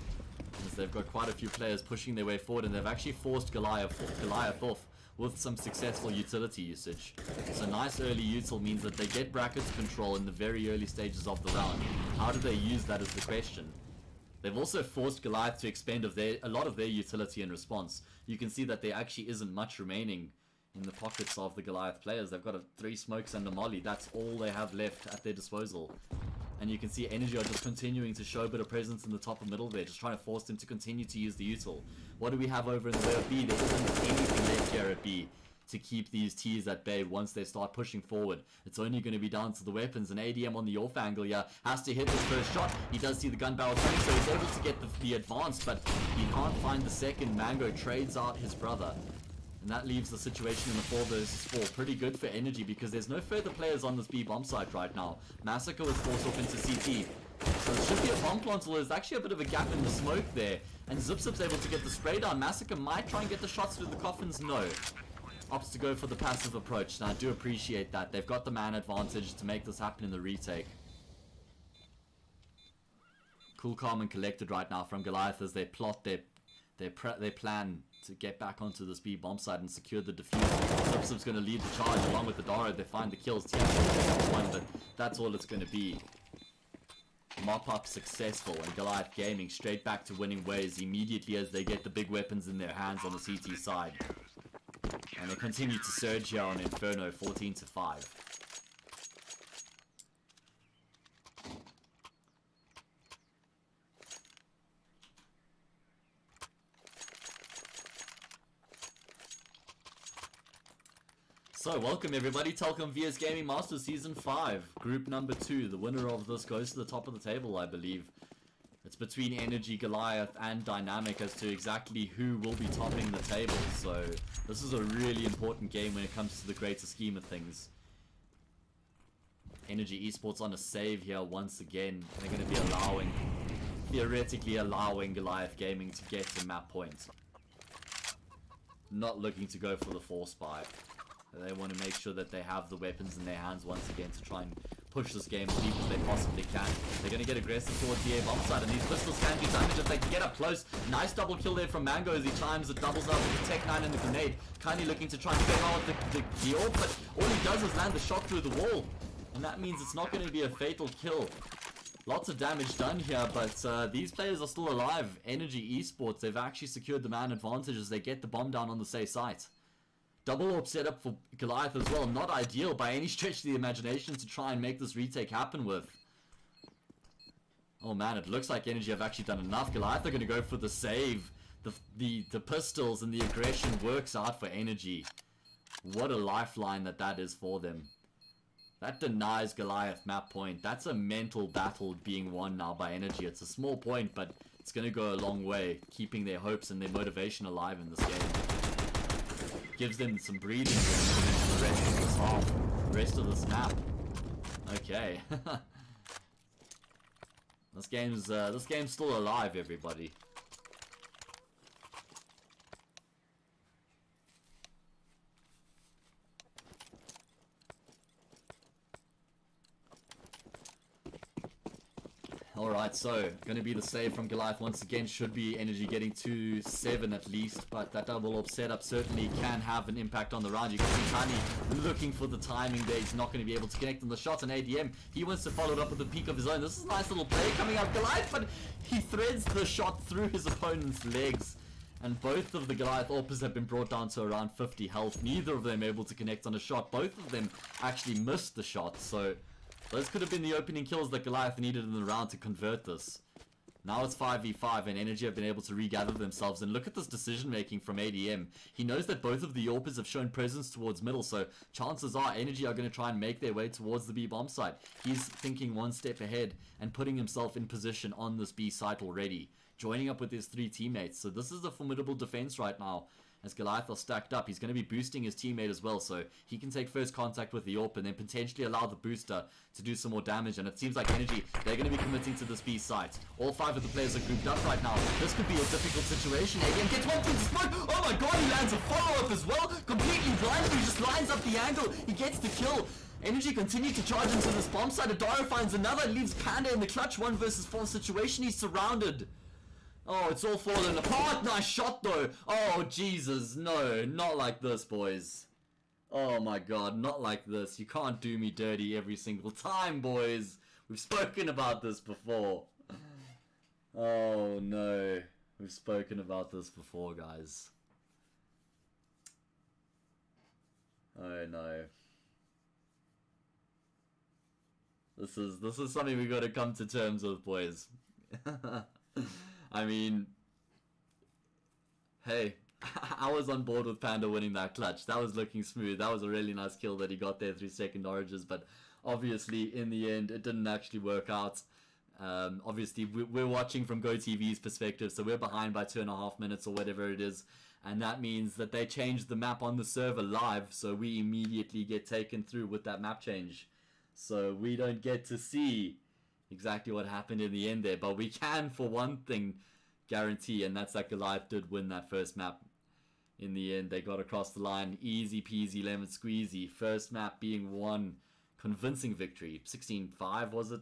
as they've got quite a few players pushing their way forward, and they've actually forced Goliath off with some successful utility usage. So nice early util means that they get brackets control in the very early stages of the round. How do they use that is the question. They've also forced Goliath to expend a lot of their utility in response. You can see that there actually isn't much remaining in the pockets of the Goliath players. They've got 3 smokes and a molly. That's all they have left at their disposal. And you can see Energy are just continuing to show a bit of presence in the top and middle there, just trying to force them to continue to use the util. What do we have over in the way of B? There isn't anything left here at B to keep these T's at bay once they start pushing forward. It's only going to be down to the weapons, and ADM on the off angle here has to hit his first shot. He does see the gun barrel coming, so he's able to get the advance, but he can't find the second. Mango trades out his brother. And that leaves the situation in the 4 versus 4 pretty good for Energy, because there's no further players on this B bomb site right now. Massacre was forced off into CT. So it should be a bomb plant, although there's actually a bit of a gap in the smoke there. And Zip's able to get the spray down. Massacre might try and get the shots through the coffins. No. Opts to go for the passive approach. And I do appreciate that. They've got the man advantage to make this happen in the retake. Cool, calm, and collected right now from Goliath as they plot their plan to get back onto this B bomb site and secure the defuse. Zip's going to lead the charge along with the Dara. They find the kills. TF1, but that's all it's going to be. Mop-up successful, and Goliath Gaming straight back to winning ways immediately as they get the big weapons in their hands on the CT side. And they continue to surge here on Inferno, 14-5. So, welcome everybody, Telkom VS Gaming Masters Season 5, Group number 2. The winner of this goes to the top of the table, I believe. It's between Energy, Goliath, and Dynamic as to exactly who will be topping the table. So, this is a really important game when it comes to the greater scheme of things. Energy Esports on a save here once again. They're going to be theoretically allowing Goliath Gaming to get to map point. Not looking to go for the force buy. They want to make sure that they have the weapons in their hands once again to try and push this game as deep as they possibly can. They're going to get aggressive towards the A bomb side, and these pistols can do damage if they can get up close. Nice double kill there from Mango as he chimes. It doubles up with the Tech 9 and the grenade. Kindly looking to try and get out with the orb, but all he does is land the shot through the wall. And that means it's not going to be a fatal kill. Lots of damage done here, but these players are still alive. Energy Esports, they've actually secured the man advantage as they get the bomb down on the safe site. Double orb setup for Goliath as well. Not ideal by any stretch of the imagination to try and make this retake happen with. Oh man, it looks like Energy have actually done enough. Goliath are going to go for the save. The pistols and the aggression works out for Energy. What a lifeline that is for them. That denies Goliath map point. That's a mental battle being won now by Energy. It's a small point, but it's going to go a long way, keeping their hopes and their motivation alive in this game. Gives them some breathing room into the rest of this half, the rest of this map. Okay. This game's still alive, everybody. Alright, so, going to be the save from Goliath once again. Should be Energy getting to 7 at least, but that double orb setup certainly can have an impact on the round. You can see Tiny looking for the timing there. He's not going to be able to connect on the shot, and ADM, he wants to follow it up with a peek of his own. This is a nice little play coming out of Goliath, but he threads the shot through his opponent's legs. And both of the Goliath AWPers have been brought down to around 50 health. Neither of them able to connect on a shot. Both of them actually missed the shot, so those could have been the opening kills that Goliath needed in the round to convert this. Now it's 5v5 and Energy have been able to regather themselves, and look at this decision making from ADM. He knows that both of the AWPers have shown presence towards middle, so chances are Energy are going to try and make their way towards the B bomb site. He's thinking one step ahead and putting himself in position on this B site already, joining up with his 3 teammates. So this is a formidable defense right now. As Goliath are stacked up, he's going to be boosting his teammate as well, so he can take first contact with the AWP and then potentially allow the booster to do some more damage. And it seems like Energy, they're going to be committing to this B site. All 5 of the players are grouped up right now. This could be a difficult situation. ADM gets one through the smoke. Oh my god, he lands a follow-up as well. Completely blind, he just lines up the angle. He gets the kill. Energy continue to charge into this bomb site. Adaro finds another, leaves Panda in the clutch 1 versus 4 situation. He's surrounded. Oh, it's all falling apart. Nice shot though. Oh, Jesus. No, not like this, boys. Oh my god, not like this. You can't do me dirty every single time, boys. We've spoken about this before. Oh no. We've spoken about this before, guys. Oh no. This is something we got to come to terms with, boys. I mean, hey, I was on board with Panda winning that clutch. That was looking smooth. That was a really nice kill that he got there through second oranges, but obviously in the end it didn't actually work out. Obviously we're watching from GoTV's perspective, so we're behind by 2.5 minutes or whatever it is, and that means that they changed the map on the server live, so we immediately get taken through with that map change. So we don't get to see exactly what happened in the end there. But we can, for one thing, guarantee, and that's that Goliath did win that first map. In the end, they got across the line. Easy peasy lemon squeezy. First map being one convincing victory. 16-5 was it?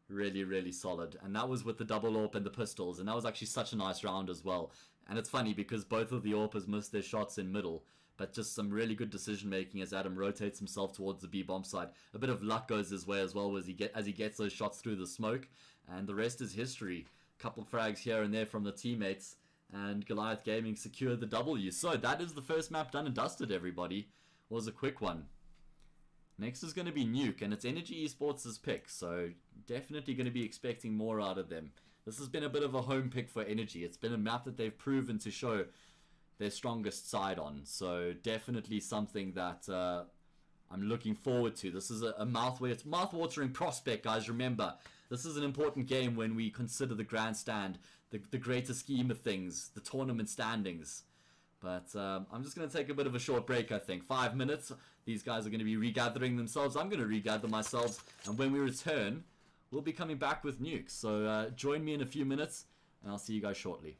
Really, really solid. And that was with the double AWP and the pistols. And that was actually such a nice round as well. And it's funny because both of the AWPers missed their shots in middle. But just some really good decision making as Adam rotates himself towards the B bomb side. A bit of luck goes his way as well as he gets those shots through the smoke. And the rest is history. Couple frags here and there from the teammates. And Goliath Gaming secured the W. So that is the first map done and dusted, everybody. It was a quick one. Next is going to be Nuke, and it's Energy Esports' pick, so definitely going to be expecting more out of them. This has been a bit of a home pick for Energy. It's been a map that they've proven to show their strongest side on, so definitely something that I'm looking forward to. This is a mouth-watering prospect, guys. Remember, this is an important game when we consider the grandstand, the greater scheme of things, the tournament standings. But I'm just going to take a bit of a short break, I think. 5 minutes. These guys are going to be regathering themselves. I'm going to regather myself. And when we return, we'll be coming back with Nuke. So join me in a few minutes, and I'll see you guys shortly.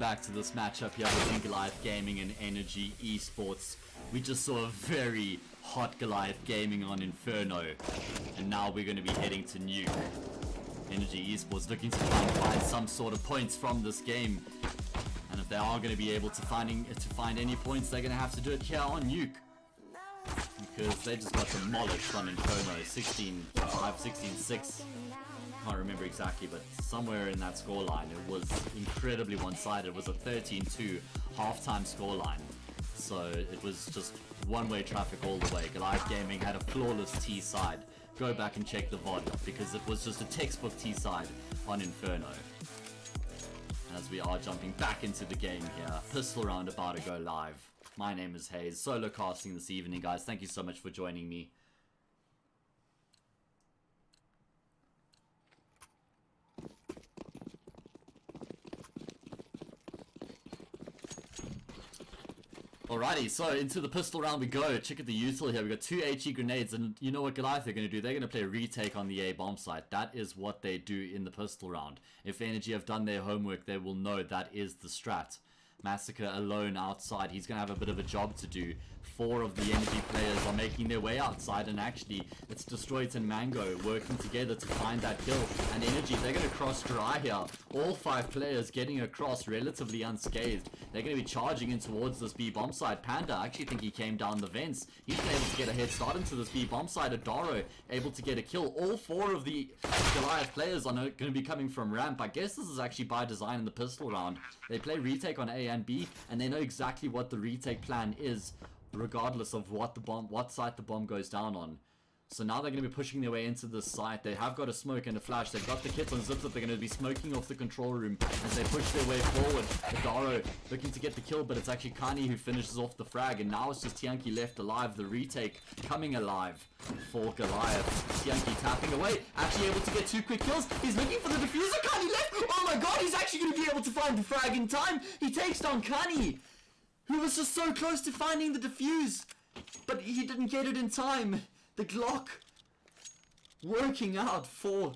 back to this matchup here between Goliath Gaming and Energy Esports. We just saw a very hot Goliath Gaming on Inferno, and now we're going to be heading to Nuke. Energy Esports looking to try and find some sort of points from this game, and if they are going to be able to find any points, they're going to have to do it here on Nuke, because they just got demolished on Inferno. 16-5, 16-6. Can't remember exactly, but somewhere in that scoreline it was incredibly one-sided. It was a 13-2 halftime scoreline, so it was just one-way traffic all the way. Goliath Gaming had a flawless T side. Go back and check the VOD, because it was just a textbook T side on Inferno. As we are jumping back into the game here, pistol round about to go live. My name is HAzE, solo casting this evening, guys. Thank you so much for joining me. Alrighty, so into the pistol round we go. Check out the util here. We got 2 HE grenades, and you know what Goliath are going to do? They're going to play a retake on the A bomb site. That is what they do in the pistol round. If Energy have done their homework, they will know that is the strat. Massacre alone outside. He's going to have a bit of a job to do. 4 of the Energy players are making their way outside, and actually it's Destroyed and Mango working together to find that kill. And Energy, they're going to cross dry here. All 5 players getting across relatively unscathed. They're going to be charging in towards this B bomb site. Panda, I actually think he came down the vents. He's been able to get a head start into this B bomb site. Adaro able to get a kill. All 4 of the Goliath players are going to be coming from ramp. I guess this is actually by design in the pistol round. They play retake on A and B, and they know exactly what the retake plan is, regardless of what site the bomb goes down on. So now they're going to be pushing their way into this site. They have got a smoke and a flash. They've got the kits on zips that they're going to be smoking off the control room as they push their way forward. Adaro looking to get the kill, but it's actually Kani who finishes off the frag, and now it's just Tianki left alive. The retake coming alive for Goliath. Tianki tapping away, actually able to get 2 quick kills. He's looking for the diffuser. Kani left. Oh my god, he's actually going to be able to find the frag in time. He takes down Kani, who was just so close to finding the defuse, but he didn't get it in time. The Glock working out for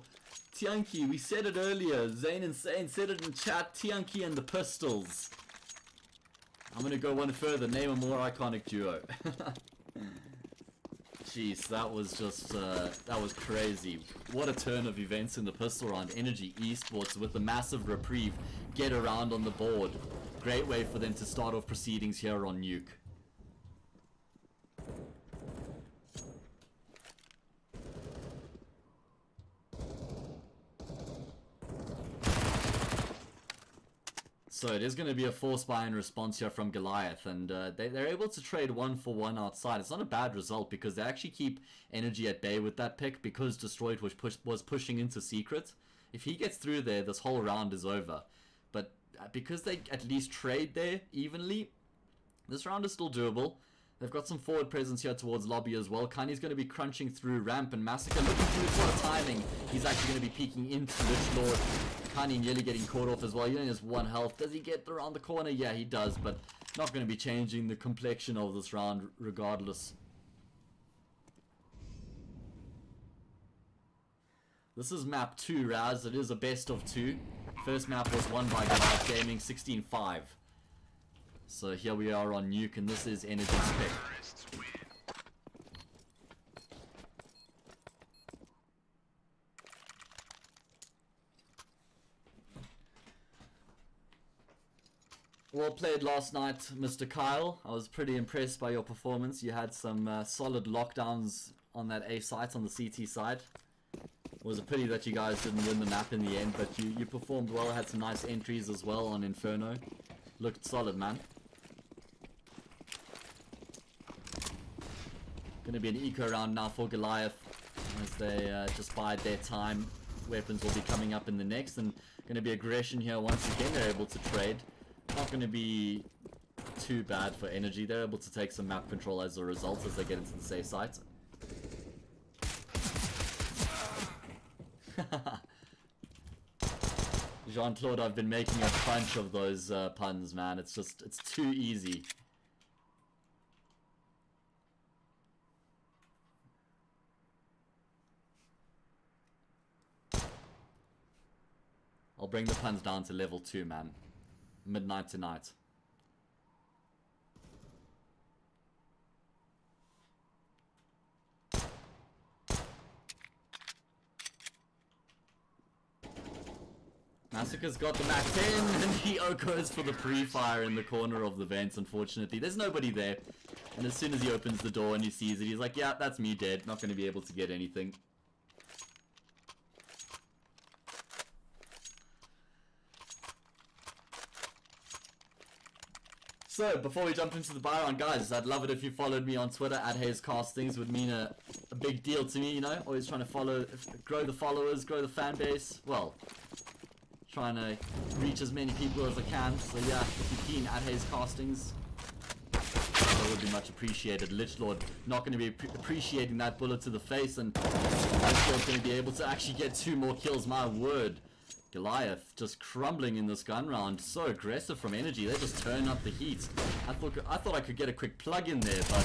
Tianki. We said it earlier. Zane Insane said it in chat. Tianki and the pistols. I'm gonna go one further. Name a more iconic duo. Jeez, that was just that was crazy. What a turn of events in the pistol round. Energy Esports with a massive reprieve get around on the board. Great way for them to start off proceedings here on Nuke. So it is going to be a force buy-in response here from Goliath, and they're able to trade 1-for-1 outside. It's not a bad result, because they actually keep Energy at bay with that pick, because Destroyed was pushing into Secret. If he gets through there, this whole round is over. But because they at least trade there evenly, this round is still doable. They've got some forward presence here towards lobby as well. Kani's going to be crunching through ramp, and Massacre looking through for timing. He's actually going to be peeking into Lich Lord. Kani nearly getting caught off as well. He only has 1 health. Does he get around the corner? Yeah, he does, but not going to be changing the complexion of this round regardless. This is map 2, Raz. It is a best of 2. First map was won by Goliath Gaming, 16-5. So here we are on Nuke, and this is Energy's pick. Well played last night, Mr. Kyle. I was pretty impressed by your performance. You had some solid lockdowns on that A site, on the CT side. It was a pity that you guys didn't win the map in the end, but you performed well. Had some nice entries as well on Inferno. Looked solid, man. Gonna be an eco round now for Goliath as they just bide their time. Weapons will be coming up in the next, and gonna be aggression here once again. They're able to trade. Not gonna be too bad for Energy. They're able to take some map control as a result as they get into the safe site. Jean-Claude, I've been making a bunch of those puns, man. It's too easy. I'll bring the puns down to level 2, man. midnight tonight. Massacre's got the Mac 10 and he goes for the pre-fire in the corner of the vents. Unfortunately, there's nobody there. And as soon as he opens the door and he sees it, he's like, yeah, that's me dead. Not going to be able to get anything. So, before we jump into the buy round, guys, I'd love it if you followed me on Twitter at HAzE. Would mean a big deal to me, you know? Always trying to grow the followers, grow the fan base. Well, trying to reach as many people as I can. So yeah, if you're keen, at HAzE, that would be much appreciated. Lichlord not going to be appreciating that bullet to the face, and Lichlord's going to be able to actually get 2 more kills, my word. Goliath just crumbling in this gun round. So aggressive from Energy. They just turn up the heat. I thought I could get a quick plug in there, but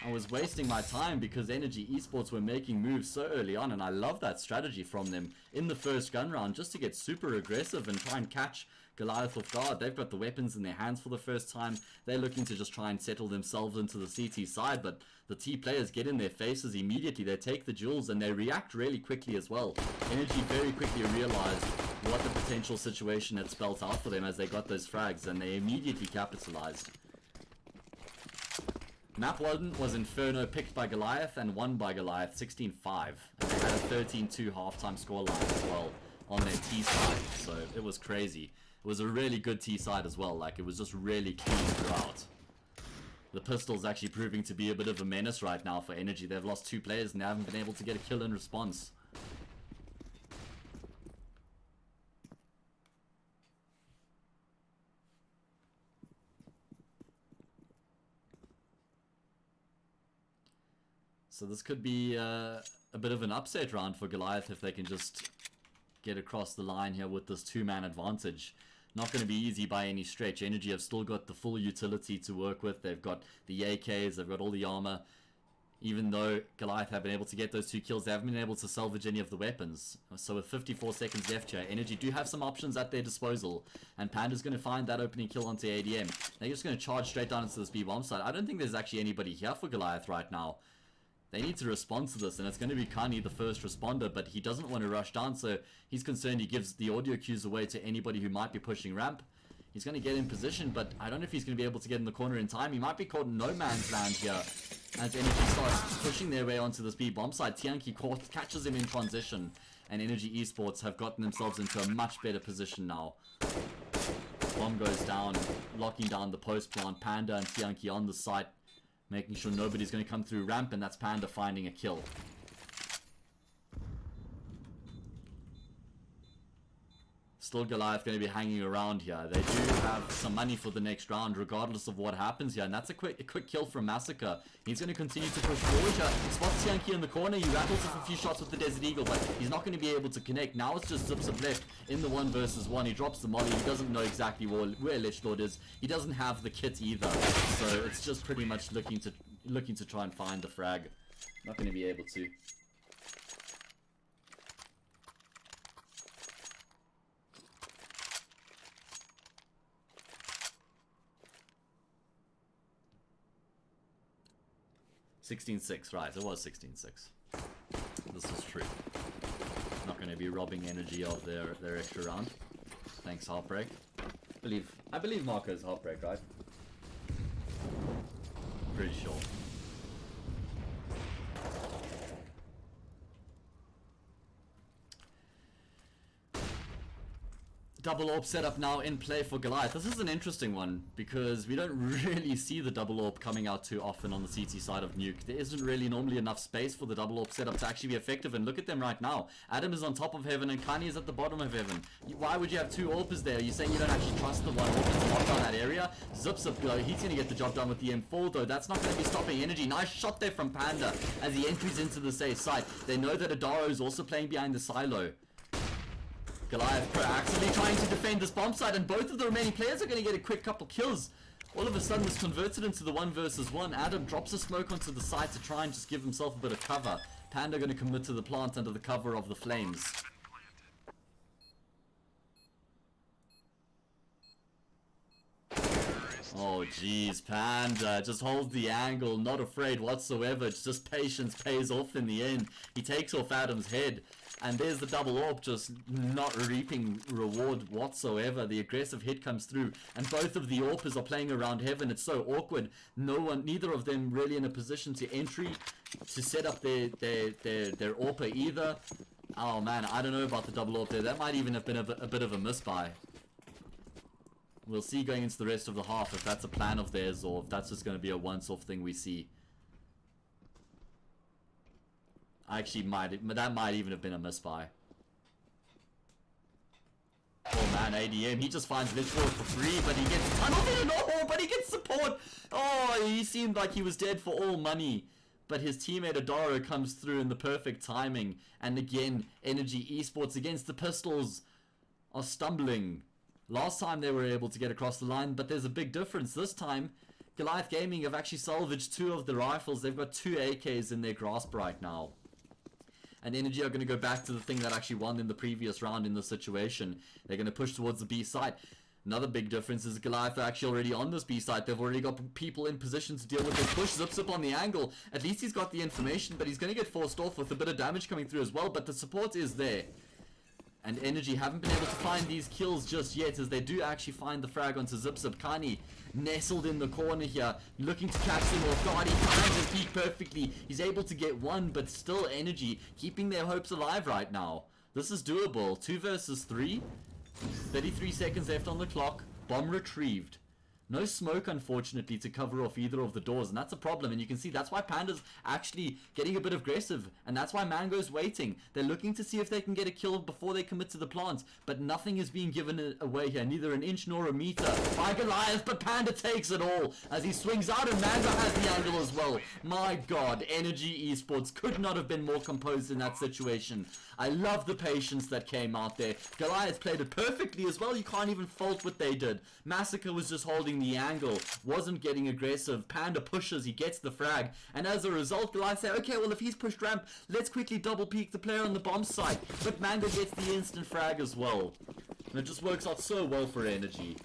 I was wasting my time because Energy Esports were making moves so early on, and I love that strategy from them in the first gun round, just to get super aggressive and try and catch Goliath off guard. They've got the weapons in their hands for the first time. They're looking to just try and settle themselves into the CT side, but the T players get in their faces immediately. They take the jewels and they react really quickly as well. Energy very quickly realized what the potential situation had spelt out for them as they got those frags, and they immediately capitalized. Map 1 was Inferno, picked by Goliath and won by Goliath 16-5. And they had a 13-2 halftime scoreline as well on their T side, so it was crazy. It was a really good T side as well, like it was just really clean throughout. The pistol's actually proving to be a bit of a menace right now for Energy. They've lost 2 players and they haven't been able to get a kill in response. So this could be a bit of an upset round for Goliath if they can just get across the line here with this 2-man advantage. Not going to be easy by any stretch. Energy have still got the full utility to work with. They've got the AKs, they've got all the armor. Even though Goliath have been able to get those 2 kills, they haven't been able to salvage any of the weapons. So with 54 seconds left here, Energy do have some options at their disposal. And Panda's going to find that opening kill onto ADM. They're just going to charge straight down into this B-bomb side. I don't think there's actually anybody here for Goliath right now. They need to respond to this, and it's going to be Kani, the first responder, but he doesn't want to rush down, so he's concerned he gives the audio cues away to anybody who might be pushing ramp. He's going to get in position, but I don't know if he's going to be able to get in the corner in time. He might be caught in no man's land here as Energy starts pushing their way onto this B-bomb side. Tianki catches him in transition, and Energy Esports have gotten themselves into a much better position now. Bomb goes down, locking down the post plant. Panda and Tianki on the site, making sure nobody's going to come through ramp, and that's Panda finding a kill. Still Goliath going to be hanging around here. They do have some money for the next round regardless of what happens here, and that's a quick kill from Massacre. He's going to continue to push forward here. Spots Tianki in the corner. He rattles off a few shots with the Desert Eagle, but he's not going to be able to connect. Now it's just Zips left in the 1 versus 1. He drops the molly. He doesn't know exactly where Lichlord is. He doesn't have the kit either, so it's just pretty much looking to try and find the frag. Not going to be able to. $16-6, right, it was 16-6. This is true. Not going to be robbing Energy of their extra round. Thanks, Heartbreak. I believe Marco's Heartbreak, right? Pretty sure. Double AWP setup now in play for Goliath. This is an interesting one because we don't really see the double AWP coming out too often on the CT side of Nuke. There isn't really normally enough space for the double AWP setup to actually be effective, and look at them right now. Adam is on top of heaven and Kani is at the bottom of heaven. Why would you have 2 AWPers there? Are you saying you don't actually trust the one AWP to lock down that area? Zips up, he's going to get the job done with the M4 though. That's not going to be stopping Energy. Nice shot there from Panda as he enters into the safe site. They know that Adaro is also playing behind the silo. Goliath proactively trying to defend this bomb site, and both of the remaining players are going to get a quick couple kills. All of a sudden it's converted into the 1 versus 1. Adam drops a smoke onto the site to try and just give himself a bit of cover. Panda going to commit to the plant under the cover of the flames. Oh jeez, Panda just holds the angle, not afraid whatsoever. It's just patience pays off in the end. He takes off Adam's head, and there's the double AWP, just not reaping reward whatsoever. The aggressive hit comes through, and both of the AWPers are playing around heaven. It's so awkward. Neither of them really in a position to entry to set up their AWPer either. Oh man, I don't know about the double AWP there. That might even have been a bit of a misbuy. We'll see going into the rest of the half if that's a plan of theirs or if that's just going to be a once-off thing we see. Actually, that might even have been a misbuy. Oh man, ADM, he just finds Literal for free, but he gets tunneled in, but he gets support. Oh, he seemed like he was dead for all money. But his teammate Adaro comes through in the perfect timing. And again, Energy Esports against the Pistols are stumbling. Last time they were able to get across the line, but there's a big difference. This time, Goliath Gaming have actually salvaged 2 of the rifles. They've got 2 AKs in their grasp right now. And Energy are going to go back to the thing that actually won in the previous round in this situation. They're going to push towards the B side. Another big difference is Goliath are actually already on this B side. They've already got people in position to deal with this push. Zip on the angle. At least he's got the information, but he's going to get forced off with a bit of damage coming through as well. But the support is there. And Energy haven't been able to find these kills just yet, as they do actually find the frag onto Zip. Kani nestled in the corner here, looking to catch them off guard. He finds his peak perfectly. He's able to get one, but still Energy keeping their hopes alive right now. This is doable. 2 versus 3. 33 seconds left on the clock. Bomb retrieved. No smoke, unfortunately, to cover off either of the doors, and that's a problem. And you can see that's why Panda's actually getting a bit aggressive, and that's why Mango's waiting. They're looking to see if they can get a kill before they commit to the plant, but nothing is being given away here, neither an inch nor a meter by Goliath. But Panda takes it all as he swings out, and Mango has the angle as well. My god, Energy Esports could not have been more composed in that situation. I love the patience that came out there. Goliath played it perfectly as well. You can't even fault what they did. Massacre was just holding the angle, wasn't getting aggressive. Panda pushes, he gets the frag, and as a result, Goliath say, okay, well, if he's pushed ramp, let's quickly double peek the player on the bomb site. But Mango gets the instant frag as well. And it just works out so well for Energy.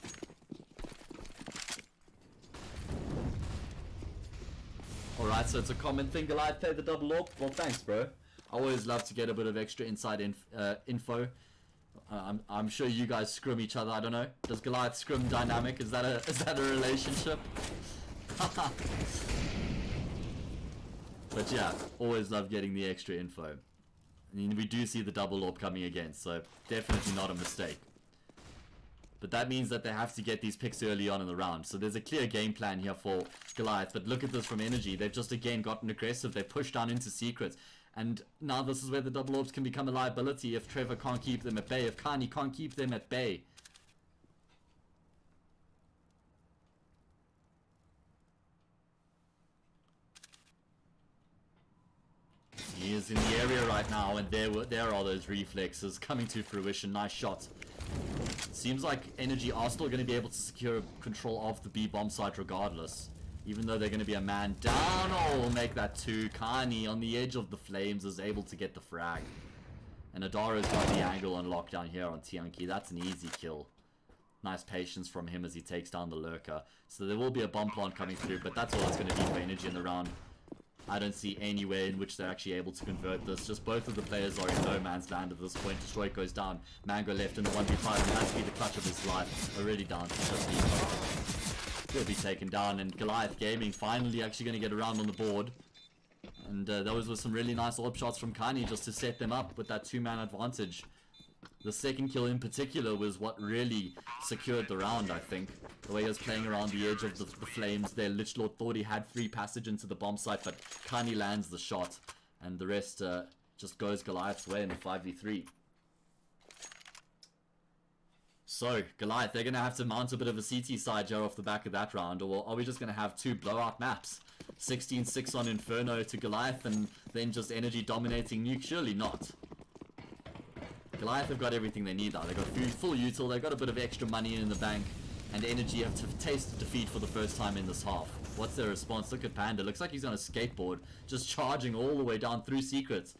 Alright, so it's a common thing. Goliath played the double AWP. Well, thanks, bro. I always love to get a bit of extra inside info. I'm sure you guys scrum each other. I don't know. Does Goliath scrum dynamic? Is that a relationship? But yeah, always love getting the extra info. I mean, we do see the double AWP coming again, so definitely not a mistake. But that means that they have to get these picks early on in the round. So there's a clear game plan here for Goliath. But look at this from Energy. They've just again gotten aggressive. They've pushed down into secrets. And now this is where the double AWPs can become a liability if Trevor can't keep them at bay. If Kani can't keep them at bay. He is in the area right now, and there are those reflexes coming to fruition. Nice shot. Seems like Energy are still going to be able to secure control of the B bomb site regardless. Even though they're going to be a man down. Oh, we'll make that 2. Kani on the edge of the flames is able to get the frag. And Adaro's got the angle on lockdown here on Tianki. That's an easy kill. Nice patience from him as he takes down the lurker. So there will be a bomb plant coming through, but that's all it's going to be for Energy in the round. I don't see any way in which they're actually able to convert this. Just both of the players are in no man's land at this point. Destroy goes down. Mango left in the 1v5, and that's be the clutch of his life. Already down to just He'll be taken down, and Goliath Gaming finally actually going to get around on the board. And those were some really nice AWP shots from Kani just to set them up with that 2-man advantage. The second kill in particular was what really secured the round, I think. The way he was playing around the edge of the flames there. Lichlord thought he had free passage into the bomb site, but Kani lands the shot. And the rest just goes Goliath's way in a 5v3. So, Goliath, they're going to have to mount a bit of a CT side here off the back of that round, or are we just going to have 2 blowout maps? 16-6 on Inferno to Goliath, and then just Energy dominating Nuke? Surely not. Goliath have got everything they need now. They've got full util, they've got a bit of extra money in the bank, and Energy have to taste defeat for the first time in this half. What's their response? Look at Panda. Looks like he's on a skateboard, just charging all the way down through secrets.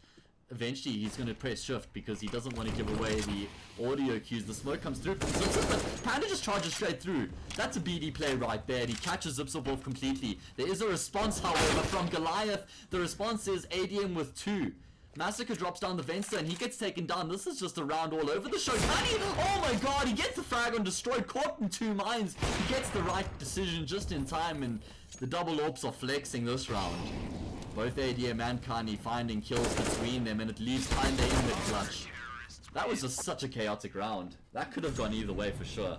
eventually he's going to press shift because he doesn't want to give away the audio cues. The smoke comes through from Zipsop, but Panda just charges straight through. That's a BD play right there, and he catches Zipsop off completely. There is a response, however, from Goliath. The response is ADM with 2. Massacre drops down the Venster and he gets taken down. This is just a round all over the show. Oh my god, he gets the frag on Destroyed, caught in 2 mines. He gets the right decision just in time, and the double AWPs are flexing this round. Both ADM and Kani finding kills between them, and it leaves Kinda in the clutch. That was just such a chaotic round. That could have gone either way for sure.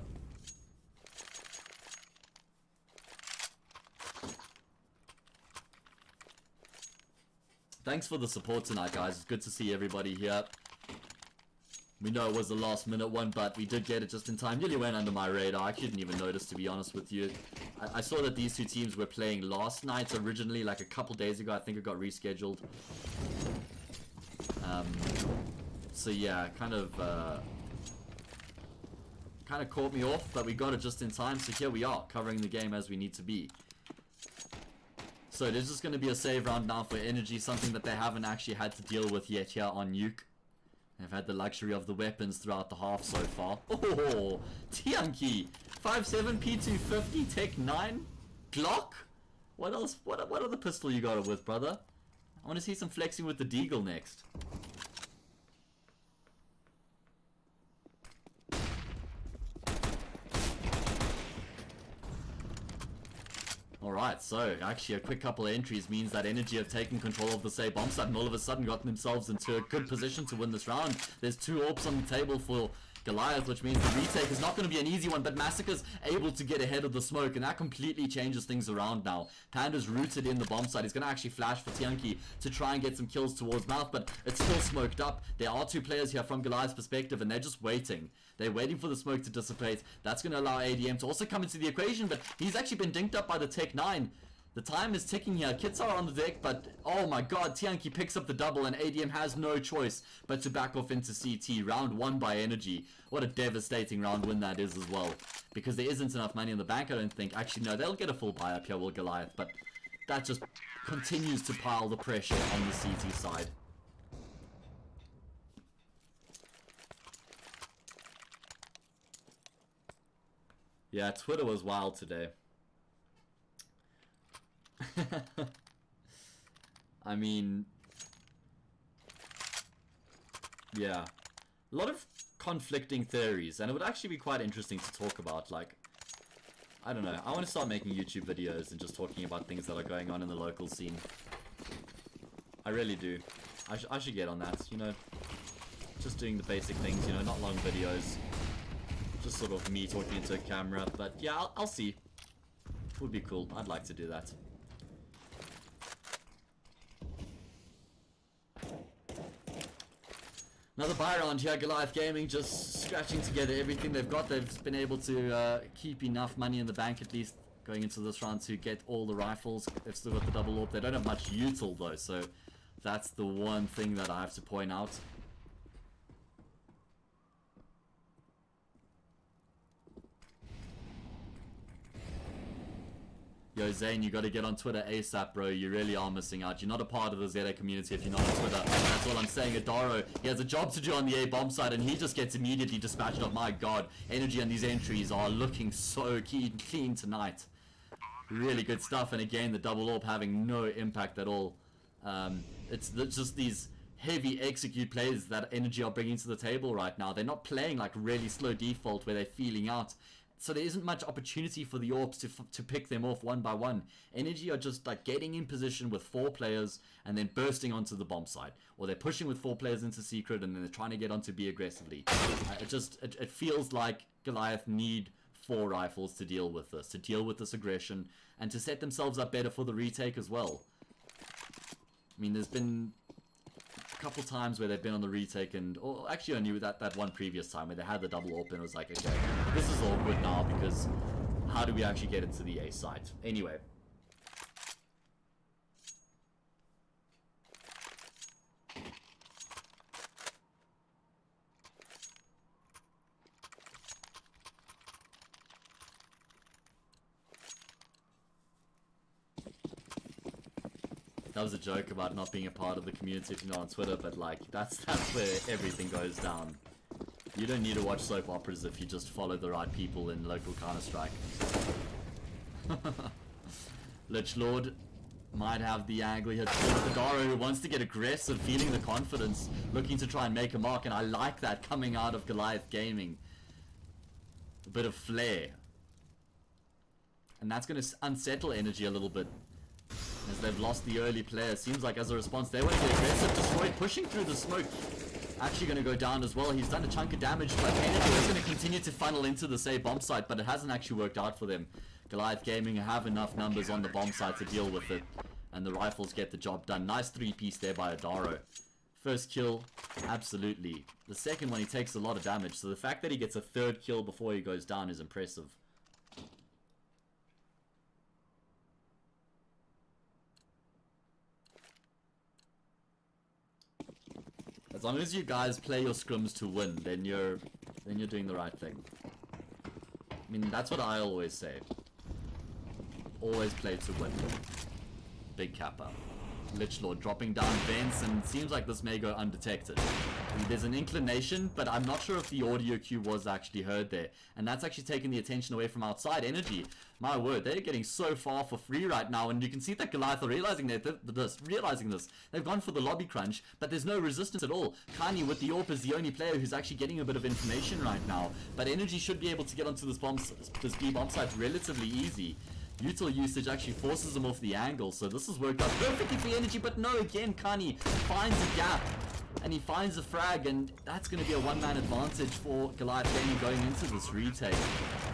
Thanks for the support tonight, guys. It's good to see everybody here. We know it was the last minute one, but we did get it just in time. Nearly went under my radar. I didn't even notice, to be honest with you. I saw that these 2 teams were playing last night originally, like a couple days ago. I think it got rescheduled. So yeah, kind of caught me off, but we got it just in time. So here we are, covering the game as we need to be. So it is just going to be a save round now for Energy, something that they haven't actually had to deal with yet here on Nuke. They've had the luxury of the weapons throughout the half so far. Oh, Tianki, 5.7, P250, Tech 9, Glock. What else? What other pistol you got it with, brother? I want to see some flexing with the Deagle next. Alright, so actually a quick couple of entries means that Energy have taken control of the say bomb site and all of a sudden gotten themselves into a good position to win this round. There's 2 AWPs on the table for Goliath, which means the retake is not going to be an easy one, but Massacre's able to get ahead of the smoke, and that completely changes things around now. Panda's rooted in the bomb site. He's going to actually flash for Tianki to try and get some kills towards Mouth, but it's still smoked up. There are 2 players here from Goliath's perspective, and they're just waiting. They're waiting for the smoke to dissipate. That's going to allow ADM to also come into the equation, but he's actually been dinked up by the Tech 9. The time is ticking here. Kits are on the deck, but oh my god, Tianki picks up the double and ADM has no choice but to back off into CT. Round 1 by Energy. What a devastating round win that is as well. Because there isn't enough money in the bank, I don't think. Actually, no, they'll get a full buy up here with Goliath, but that just continues to pile the pressure on the CT side. Yeah, Twitter was wild today. I mean, yeah, a lot of conflicting theories, and it would actually be quite interesting to talk about. Like, I don't know, I want to start making YouTube videos and just talking about things that are going on in the local scene. I really do. I should get on that, you know, just doing the basic things, you know, not long videos, just sort of me talking into a camera. But yeah, I'll see. Would be cool. I'd like to do that. Another buy round here. Goliath Gaming just scratching together everything they've got. They've been able to keep enough money in the bank, at least going into this round, to get all the rifles. They've still got the double AWP. They don't have much util though, so that's the one thing that I have to point out. Yo, Zane, you gotta get on Twitter ASAP, bro. You really are missing out. You're not a part of the ZA community if you're not on Twitter. That's all I'm saying. Adaro, he has a job to do on the A bomb side, and he just gets immediately dispatched. Oh my god. Energy on these entries are looking so clean tonight. Really good stuff. And again, the double AWP having no impact at all. It's just these heavy execute plays that Energy are bringing to the table right now. They're not playing like really slow default where they're feeling out. So there isn't much opportunity for the AWPs to pick them off one by one. Energy are just like getting in position with 4 players and then bursting onto the bomb site. Or they're pushing with 4 players into secret and then they're trying to get onto B aggressively. It feels like Goliath need 4 rifles to deal with this aggression, and to set themselves up better for the retake as well. I mean, there's been a couple times where they've been on the retake, and actually only that one previous time where they had the double open. It was like, okay, this is all good now, because how do we actually get into the A site? Anyway. That was a joke about not being a part of the community if you're not on Twitter, but like, that's where everything goes down. You don't need to watch soap operas if you just follow the right people in local Counter-Strike. Lich Lord might have the angle here towards Hidaro, who wants to get aggressive, feeling the confidence, looking to try and make a mark, and I like that coming out of Goliath Gaming. A bit of flair. And that's going to unsettle Energy a little bit, as they've lost the early player. Seems like as a response, they want to get aggressive. Destroyed, pushing through the smoke. Actually going to go down as well. He's done a chunk of damage, but Energy is going to continue to funnel into the safe bomb site, but it hasn't actually worked out for them. Goliath Gaming have enough numbers on the bomb site to deal with it, and the rifles get the job done. Nice 3-piece there by Adaro. First kill, absolutely. The second one, he takes a lot of damage, so the fact that he gets a third kill before he goes down is impressive. As long as you guys play your scrims to win, then you're doing the right thing. I mean, that's what I always say. Always play to win. Big Kappa. Lich Lord dropping down vents, and it seems like this may go undetected. I mean, there's an inclination, but I'm not sure if the audio cue was actually heard there. And that's actually taking the attention away from outside. Energy, my word, they're getting so far for free right now, and you can see that Goliath are realizing this. They've gone for the lobby crunch, but there's no resistance at all. Kani with the AWP is the only player who's actually getting a bit of information right now, but Energy should be able to get onto this B bomb site relatively easy. Util usage actually forces him off the angle, so this has worked out perfectly for Energy, but no, again, Kani finds a gap, and he finds a frag, and that's going to be a one-man advantage for Goliath Gaming going into this retake.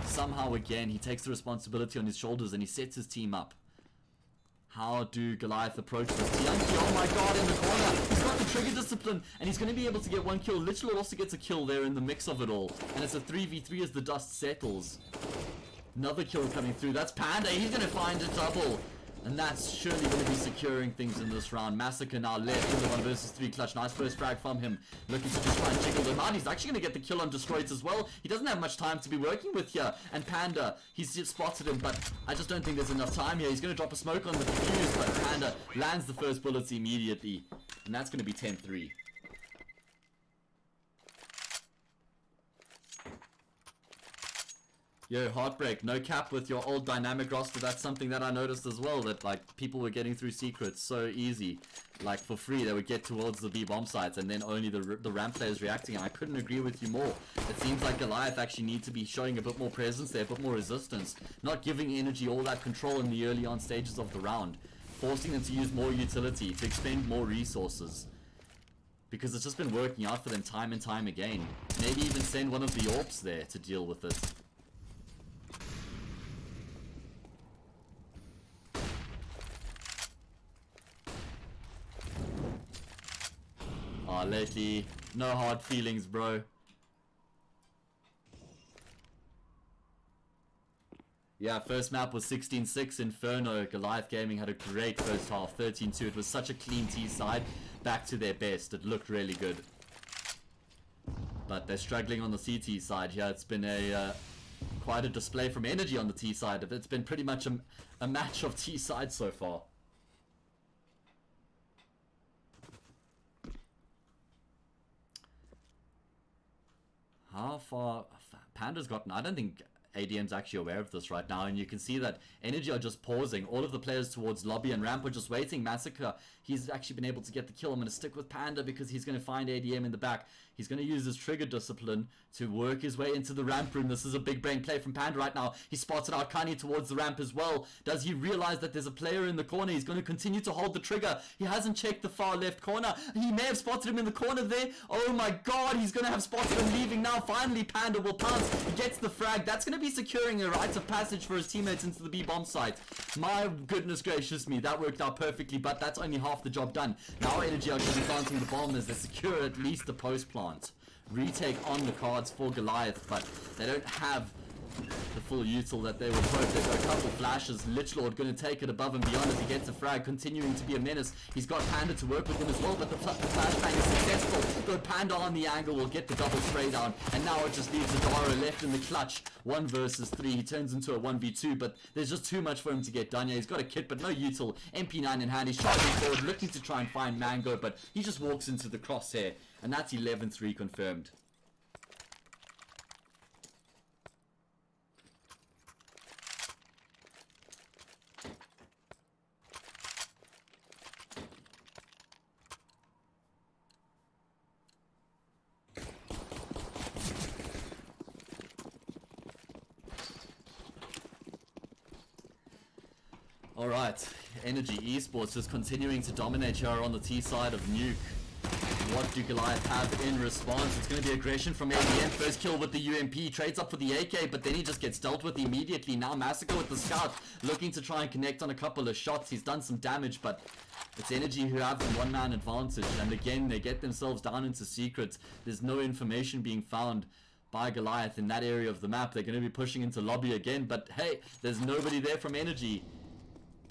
Somehow, again, he takes the responsibility on his shoulders, and he sets his team up. How do Goliath approach this? Tianki, oh my god, in the corner, he's got the trigger discipline, and he's going to be able to get one kill. Literally also gets a kill there in the mix of it all, and it's a 3v3 as the dust settles. Another kill coming through. That's Panda. He's going to find a double. And that's surely going to be securing things in this round. Massacre now left in the 1 versus 3 clutch. Nice first frag from him. Looking to just try and jiggle them out. He's actually going to get the kill on Destroyed as well. He doesn't have much time to be working with here. And Panda, he's just spotted him, but I just don't think there's enough time here. He's going to drop a smoke on the defuse, but Panda lands the first bullets immediately. And that's going to be 10-3. Yo, Heartbreak, no cap with your old dynamic roster. That's something that I noticed as well, that like people were getting through secrets so easy, like for free. They would get towards the B bomb sites and then only the ramp players reacting, and I couldn't agree with you more. It seems like Goliath actually need to be showing a bit more presence there, a bit more resistance, not giving Energy all that control in the early on stages of the round, forcing them to use more utility, to expend more resources, because it's just been working out for them time and time again. Maybe even send one of the AWPs there to deal with it. Lately, no hard feelings, bro. Yeah, first map was 16-6 Inferno. Goliath Gaming had a great first half, 13-2. It was such a clean T side, back to their best. It looked really good. But they're struggling on the CT side here. It's been a quite a display from Energy on the T side. It's been pretty much a match of T side so far. How far Panda's gotten? I don't think ADM's actually aware of this right now, and you can see that Energy are just pausing. All of the players towards lobby and ramp are just waiting. Massacre, he's actually been able to get the kill. I'm going to stick with Panda because he's going to find ADM in the back. He's going to use his trigger discipline to work his way into the ramp room. This is a big brain play from Panda right now. He spotted out Kani towards the ramp as well. Does he realize that there's a player in the corner? He's going to continue to hold the trigger. He hasn't checked the far left corner. He may have spotted him in the corner there. Oh my god, he's going to have spotted him leaving now. Finally, Panda will pounce. He gets the frag. That's going to be securing a rite of passage for his teammates into the B bomb site. My goodness gracious me, that worked out perfectly, but that's only half the job done. Now Energy are going to be planting the bomb as they secure at least the post plant. Retake on the cards for Goliath, but they don't have the full util that they would hope. They've got a couple flashes. Lichlord going to take it above and beyond as he gets a frag, continuing to be a menace. He's got Panda to work with him as well, but the flashbang is successful. Though Panda on the angle will get the double spray down, and now it just leaves Adara left in the clutch. 1 versus 3. He turns into a 1v2, but there's just too much for him to get done. Yeah, he's got a kit, but no util. MP9 in hand. He's charging forward, looking to try and find Mango, but he just walks into the crosshair, and that's 11-3 confirmed. Alright, Energy Esports just continuing to dominate here on the T side of Nuke. What do Goliath have in response? It's going to be aggression from ADM. First kill with the UMP, trades up for the AK, but then he just gets dealt with immediately. Now Massacre with the scout, looking to try and connect on a couple of shots. He's done some damage, but it's Energy who have the one-man advantage. And again, they get themselves down into secrets. There's no information being found by Goliath in that area of the map. They're going to be pushing into lobby again, but hey, there's nobody there from Energy.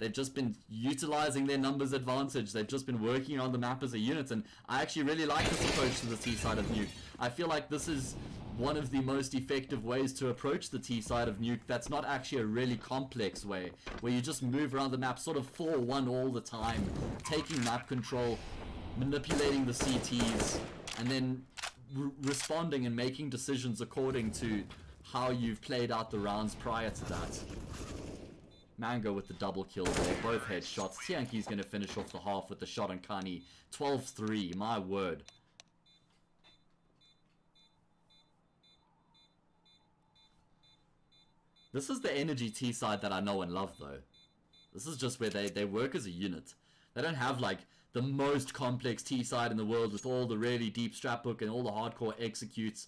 They've just been utilizing their numbers advantage. They've just been working on the map as a unit, and I actually really like this approach to the T side of Nuke. I feel like this is one of the most effective ways to approach the T side of Nuke. That's not actually a really complex way, where you just move around the map sort of 4-1 all the time, taking map control, manipulating the CTs, and then responding and making decisions according to how you've played out the rounds prior to that. Mango with the double kill there, both headshots. Tianki's going to finish off the half with the shot on Kani. 12-3, my word. This is the Energy T side that I know and love though. This is just where they work as a unit. They don't have like the most complex T side in the world with all the really deep strap book and all the hardcore executes.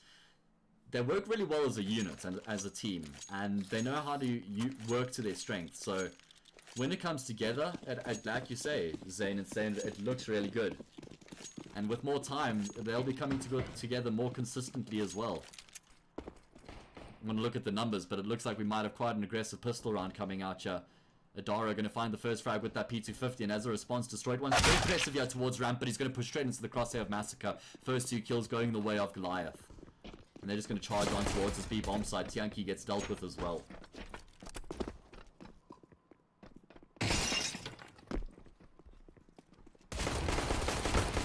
They work really well as a unit and as a team, and they know how to work to their strength. So when it comes together, like you say, Zane and Zane, it looks really good. And with more time, they'll be coming together more consistently as well. I'm going to look at the numbers, but it looks like we might have quite an aggressive pistol round coming out here. Adara going to find the first frag with that P250, and as a response, destroyed one. Very aggressive here towards ramp, but he's going to push straight into the crosshair of Massacre. First 2 kills going the way of Goliath. And they're just going to charge on towards this B bomb side. Tianki gets dealt with as well.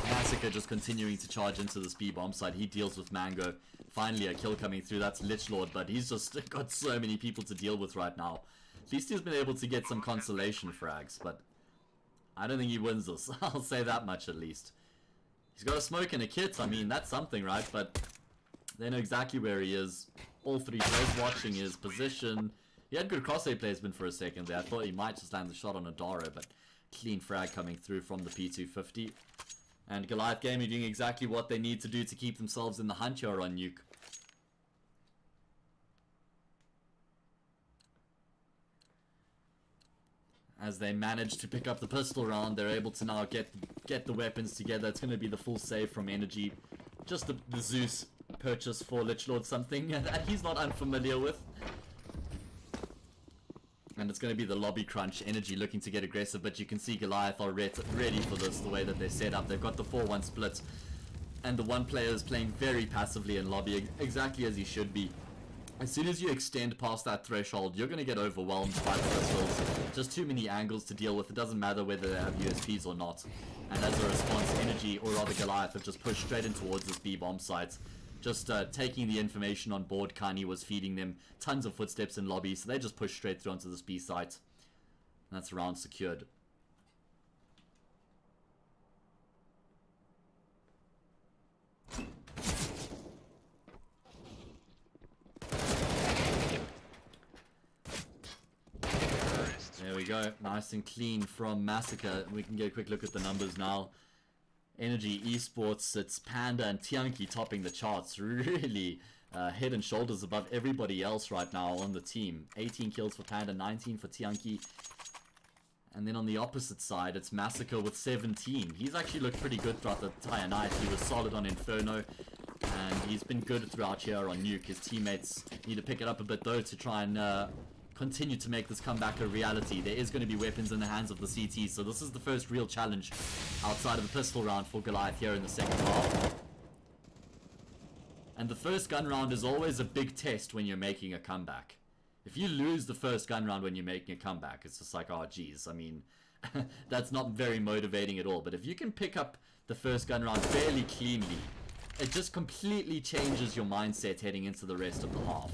Massacre just continuing to charge into this B bomb side. He deals with Mango. Finally a kill coming through. That's Lichlord, but he's just got so many people to deal with right now. At least he's been able to get some consolation frags, but I don't think he wins this. I'll say that much at least. He's got a smoke and a kit. I mean, that's something, right? But they know exactly where he is. All 3 players watching his position. He had good crosshair placement for a second there. I thought he might just land the shot on Adara, but clean frag coming through from the P250. And Goliath Gaming doing exactly what they need to do to keep themselves in the hunt here on Nuke. As they manage to pick up the pistol round, they're able to now get the weapons together. It's going to be the full save from Energy. Just the Zeus purchase for Lichlord, something that he's not unfamiliar with. And it's going to be the lobby crunch. Energy looking to get aggressive, but you can see Goliath are ready for this, the way that they're set up. They've got the 4-1 split, and the one player is playing very passively in lobby, exactly as he should be. As soon as you extend past that threshold, you're going to get overwhelmed by the pistols. Just too many angles to deal with. It doesn't matter whether they have USPs or not. And as a response, Energy, or rather Goliath, have just pushed straight in towards this B bomb site. Just taking the information on board. Kani was feeding them tons of footsteps in lobby, so they just pushed straight through onto this B site. And that's round secured. There we go, nice and clean from Massacre. We can get a quick look at the numbers now. Energy Esports, it's Panda and Tianki topping the charts. Really head and shoulders above everybody else right now on the team. 18 kills for Panda, 19 for Tianki. And then on the opposite side, it's Massacre with 17. He's actually looked pretty good throughout the entire night. He was solid on Inferno. And he's been good throughout here on Nuke. His teammates need to pick it up a bit though to try and continue to make this comeback a reality. There is going to be weapons in the hands of the CT, so this is the first real challenge outside of the pistol round for Goliath here in the second half. And the first gun round is always a big test when you're making a comeback. If you lose the first gun round when you're making a comeback, it's just like, oh geez, I mean, that's not very motivating at all. But if you can pick up the first gun round fairly cleanly, it just completely changes your mindset heading into the rest of the half.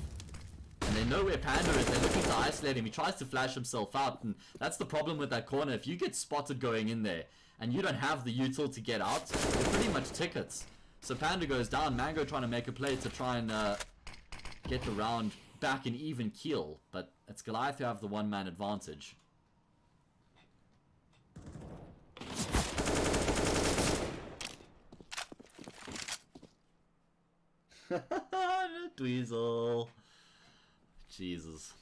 And they know where Panda is, they're looking to isolate him, he tries to flash himself out, and that's the problem with that corner. If you get spotted going in there, and you don't have the util to get out, you're pretty much tickets. So Panda goes down, Mango trying to make a play to try and get the round back in even keel, but it's Goliath who have the one-man advantage. Dweezil. Jesus.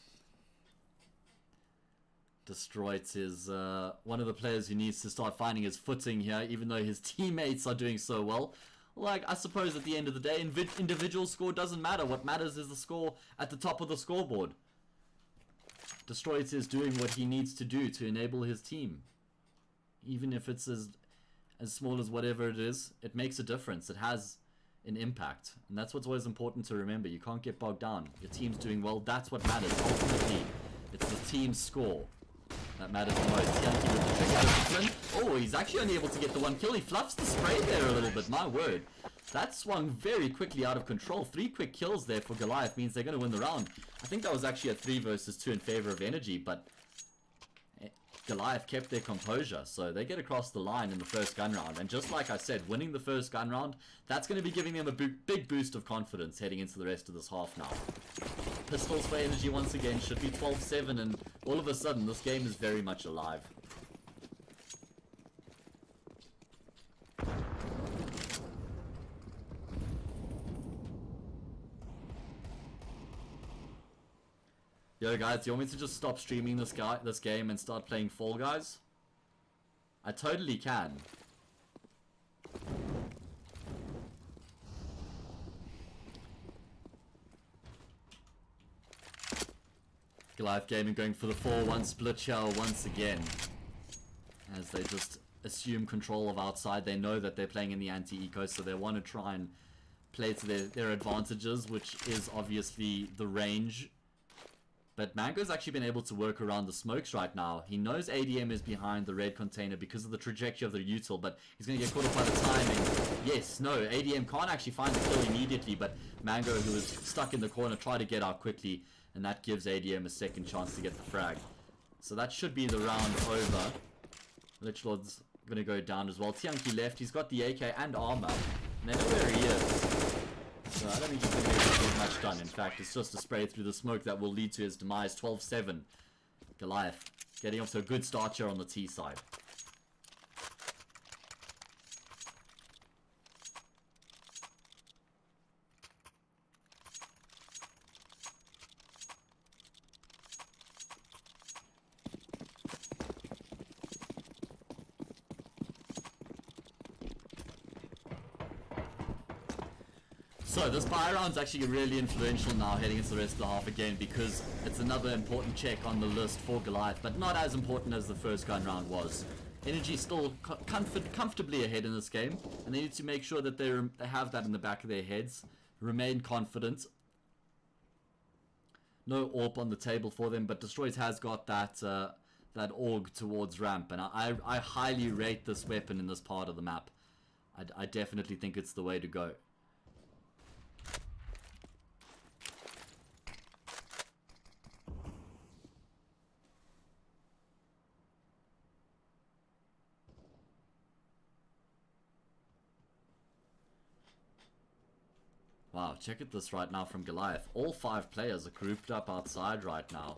Destroyed his one of the players who needs to start finding his footing here, even though his teammates are doing so well. Like, I suppose at the end of the day, individual score doesn't matter. What matters is the score at the top of the scoreboard. Destroyed is doing what he needs to do to enable his team. Even if it's as small as whatever it is, it makes a difference. It has an impact. And that's what's always important to remember. You can't get bogged down. Your team's doing well. That's what matters. Ultimately, it's the team's score that matters the most. Yankee with the trigger discipline. Oh, he's actually only able to get the one kill. He fluffs the spray there a little bit. My word. That swung very quickly out of control. 3 quick kills there for Goliath means they're going to win the round. I think that was actually a 3 versus 2 in favor of Energy, but Goliath kept their composure, so they get across the line in the first gun round. And just like I said, winning the first gun round, that's going to be giving them a big boost of confidence heading into the rest of this half now. Pistols for Energy once again, should be 12-7, and all of a sudden this game is very much alive. Yo guys, do you want me to just stop streaming this game and start playing Fall Guys? I totally can. Goliath Gaming going for the 4-1 split shell once again. As they just assume control of outside. They know that they're playing in the anti-eco, so they want to try and play to their advantages, which is obviously the range. But Mango's actually been able to work around the smokes right now. He knows ADM is behind the red container because of the trajectory of the util, but he's going to get caught up by the timing. Yes, no, ADM can't actually find the kill immediately, but Mango, who was stuck in the corner, tried to get out quickly, and that gives ADM a second chance to get the frag. So that should be the round over. Lichlord's going to go down as well. Tianki left. He's got the AK and armor, and they know where he is. So I don't think he's going to be able to get much done. In fact, it's just a spray through the smoke that will lead to his demise. 12-7. Goliath getting off to a good start here on the T side. So this buy round's actually really influential now heading into the rest of the half again, because it's another important check on the list for Goliath, but not as important as the first gun round was. Energy still comfortably ahead in this game, and they need to make sure that they have that in the back of their heads. Remain confident. No AWP on the table for them, but Destroyed has got that that AUG towards ramp, and I highly rate this weapon in this part of the map. I definitely think it's the way to go. Wow, check at this right now from Goliath. All 5 players are grouped up outside right now.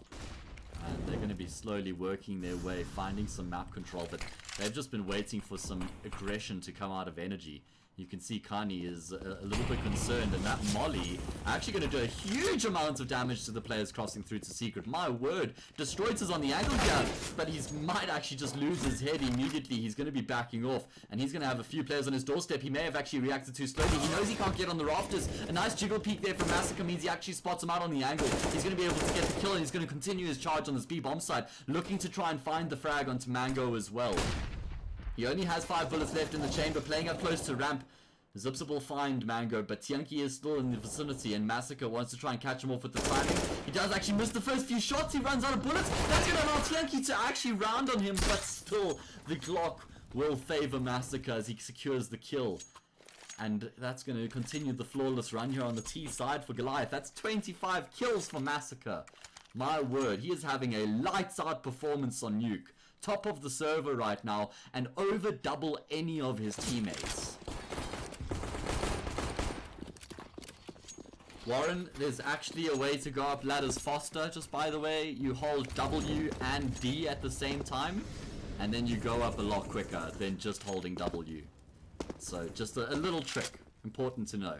And they're going to be slowly working their way, finding some map control. But they've just been waiting for some aggression to come out of Energy. You can see Kani is a little bit concerned, and that molly actually going to do a huge amount of damage to the players crossing through to secret. My word, Destroyed is on the angle here, but he might actually just lose his head immediately. He's going to be backing off, and he's going to have a few players on his doorstep. He may have actually reacted too slowly. He knows he can't get on the rafters. A nice jiggle peek there from Massacre means he actually spots him out on the angle. He's going to be able to get the kill, and he's going to continue his charge on this B-bomb side, looking to try and find the frag onto Mango as well. He only has 5 bullets left in the chamber, playing up close to ramp. Zipsa will find Mango, but Tianki is still in the vicinity, and Massacre wants to try and catch him off with the timing. He does actually miss the first few shots. He runs out of bullets. That's going to allow Tianki to actually round on him, but still, the Glock will favor Massacre as he secures the kill. And that's going to continue the flawless run here on the T side for Goliath. That's 25 kills for Massacre. My word, he is having a lights out performance on Nuke. Top of the server right now, and over double any of his teammates. Warren, there's actually a way to go up ladders faster, just by the way. You hold W and D at the same time, and then you go up a lot quicker than just holding W. So just a little trick, important to know.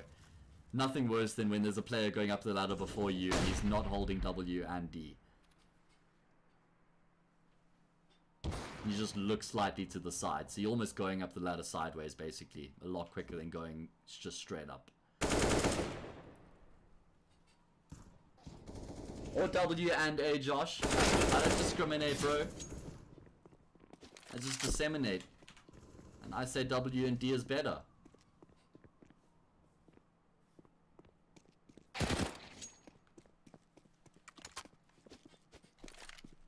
Nothing worse than when there's a player going up the ladder before you and he's not holding W and D. You just look slightly to the side, so you're almost going up the ladder sideways basically, a lot quicker than going just straight up. Or W and A, Josh. I don't discriminate, bro. I just disseminate. And I say W and D is better.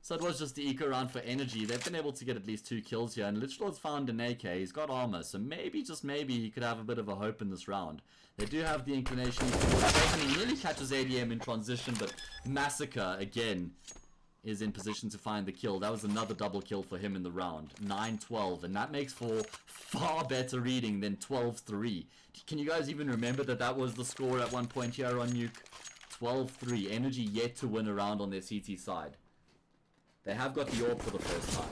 So it was just the eco round for energy. They've been able to get at least 2 kills here, and Lichlord's found an AK. He's got armor, so maybe, just maybe, he could have a bit of a hope in this round. They do have the inclination and he nearly catches ADM in transition, but Massacre, again, is in position to find the kill. That was another double kill for him in the round. 9-12, and that makes for far better reading than 12-3. Can you guys even remember that that was the score at one point here on Nuke? 12-3. Energy yet to win a round on their CT side. They have got the orb for the first time.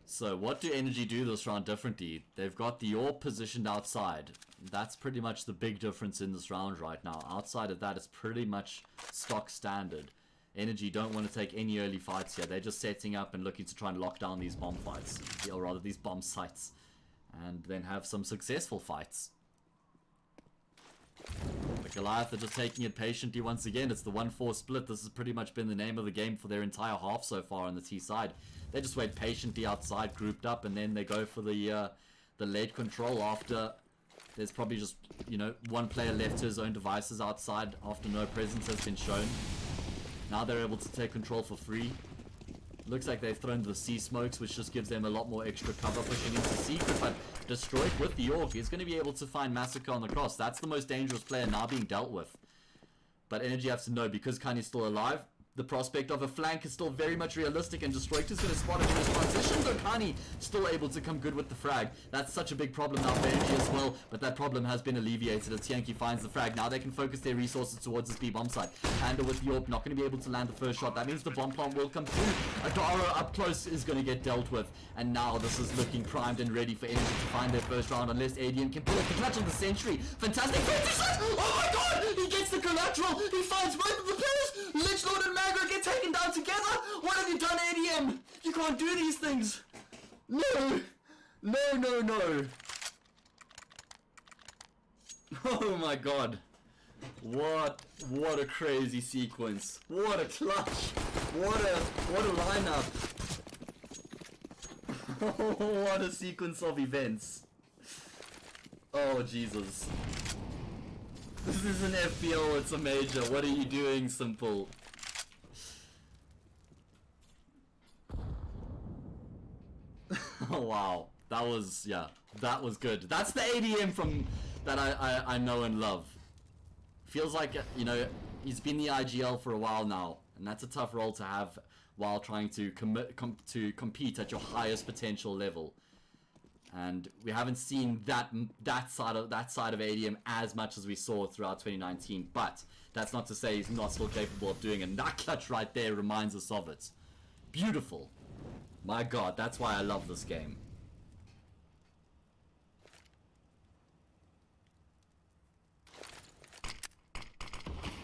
So what do Energy do this round differently? They've got the orb positioned outside. That's pretty much the big difference in this round right now. Outside of that, it's pretty much stock standard. Energy don't want to take any early fights here. They're just setting up and looking to try and lock down these bomb fights. Or rather, these bomb sites. And then have some successful fights. But Goliath are just taking it patiently once again. It's the 1-4 split. This has pretty much been the name of the game for their entire half so far on the T side. They just wait patiently outside, grouped up, and then they go for the late control after there's probably just, you know, one player left to his own devices outside after no presence has been shown. Now they're able to take control for free. Looks like they've thrown the sea smokes, which just gives them a lot more extra cover pushing into secret, but Destroyed with the orc is going to be able to find Massacre on the cross. That's the most dangerous player now being dealt with. But Energy have to know, because Kani's still alive, the prospect of a flank is still very much realistic, and Destroyed is going to spot him in his transition, though Kani still able to come good with the frag. That's such a big problem now for Energy as well, but that problem has been alleviated as Tianki finds the frag. Now they can focus their resources towards this B-bomb site. Handle with the orb, not going to be able to land the first shot. That means the bomb plant will come through. Adara up close is going to get dealt with, and now this is looking primed and ready for Energy to find their first round, unless ADM can pull it. The clutch on the sentry. Fantastic. Oh my god! He gets the collateral. He finds both of the players. Lichlord and Magro get taken down together. What have you done, ADM? You can't do these things. No. No. Oh my god. What a crazy sequence. What a clutch. What a lineup. What a sequence of events. Oh Jesus. This is an FPL, it's a major. What are you doing, Simple? Oh wow. That was good. That's the ADM from that I know and love. Feels like, you know, he's been the IGL for a while now, And that's a tough role to have while trying to compete at your highest potential level. And we haven't seen that side of ADM as much as we saw throughout 2019. But that's not to say he's not still capable of doing it. And that clutch right there reminds us of it. Beautiful. My God, that's why I love this game.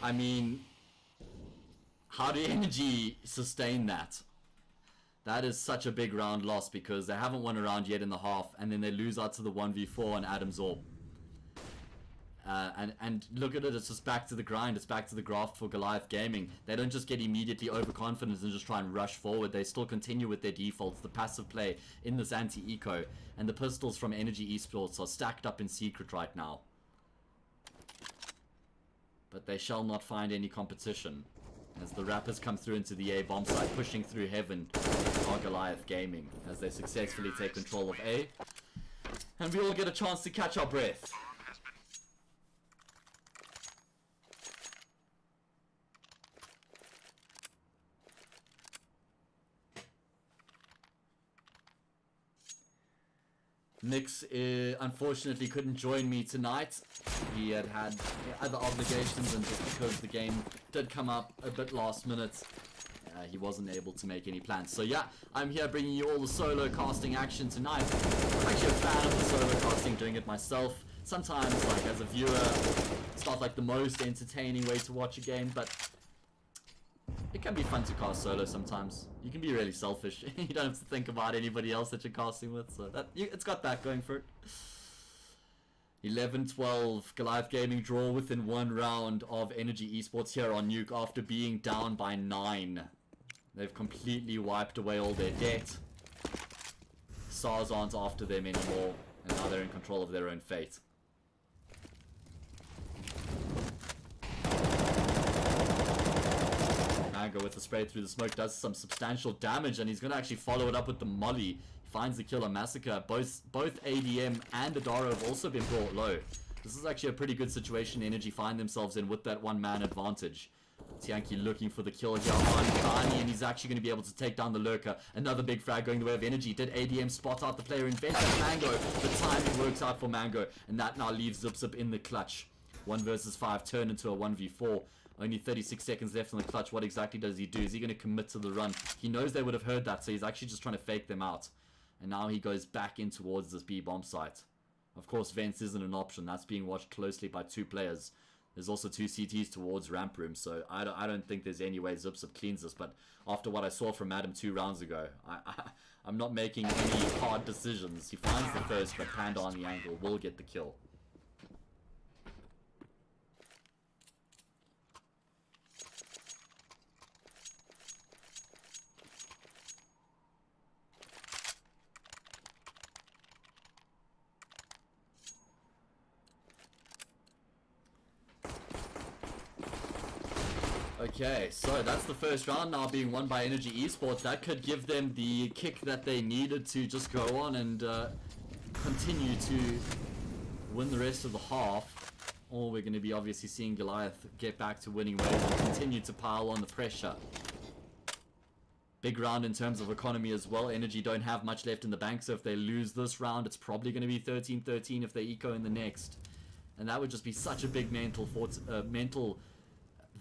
I mean, how do Energy sustain that? That is such a big round loss because they haven't won a round yet in the half, and then they lose out to the 1v4 on Adam's Orb. And look at it, it's just back to the grind, it's back to the graft for Goliath Gaming. They don't just get immediately overconfident and just try and rush forward, they still continue with their defaults, the passive play in this anti-eco, and the pistols from Energy Esports are stacked up in secret right now. But they shall not find any competition as the Rappers come through into the A bomb site, pushing through heaven are Goliath Gaming as they successfully take control of A. And we all get a chance to catch our breath. Niix unfortunately couldn't join me tonight. He had other obligations, and just because the game did come up a bit last minute, he wasn't able to make any plans. So yeah, I'm here bringing you all the solo casting action tonight. I'm actually a fan of the solo casting, doing it myself. Sometimes, like as a viewer, it's not like the most entertaining way to watch a game, but it can be fun to cast solo sometimes. You can be really selfish. You don't have to think about anybody else that you're casting with, so it's got that going for it. 11-12, Goliath Gaming draw within one round of Energy Esports here on Nuke after being down by 9. They've completely wiped away all their debt. SARS aren't after them anymore, and now they're in control of their own fate. Mango with the spray through the smoke does some substantial damage, and he's going to actually follow it up with the molly. He finds the kill on Massacre. Both ADM and Adaro have also been brought low. This is actually a pretty good situation Energy find themselves in with that one-man advantage. Tianki looking for the kill here on Kani, and he's actually going to be able to take down the Lurker. Another big frag going the way of Energy. Did ADM spot out the player in vent? Mango. The timing works out for Mango, and that now leaves Zip in the clutch. 1 versus 5 turned into a 1v4. Only 36 seconds left in the clutch. What exactly does he do? Is he going to commit to the run? He knows they would have heard that, so he's actually just trying to fake them out. And now he goes back in towards this B bomb site. Of course, vents isn't an option. That's being watched closely by 2 players. There's also 2 CTs towards ramp room, so I don't think there's any way Zip cleans this. But after what I saw from Adam 2 rounds ago, I'm not making any hard decisions. He finds the first, but Panda on the angle will get the kill. Okay, so that's the first round now being won by Energy Esports. That could give them the kick that they needed to just go on and continue to win the rest of the half. Or we're going to be obviously seeing Goliath get back to winning ways and continue to pile on the pressure. Big round in terms of economy as well. Energy don't have much left in the bank, so if they lose this round, it's probably going to be 13-13 if they eco in the next. And that would just be such a big mental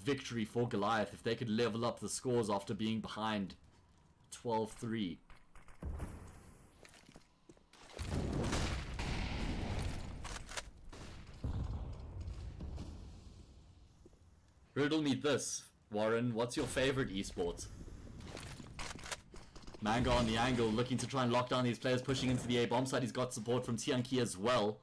victory for Goliath if they could level up the scores after being behind 12-3. Riddle me this, Warren. What's your favorite esport? Mango on the angle, looking to try and lock down these players pushing into the A bomb side. He's got support from Tianki as well.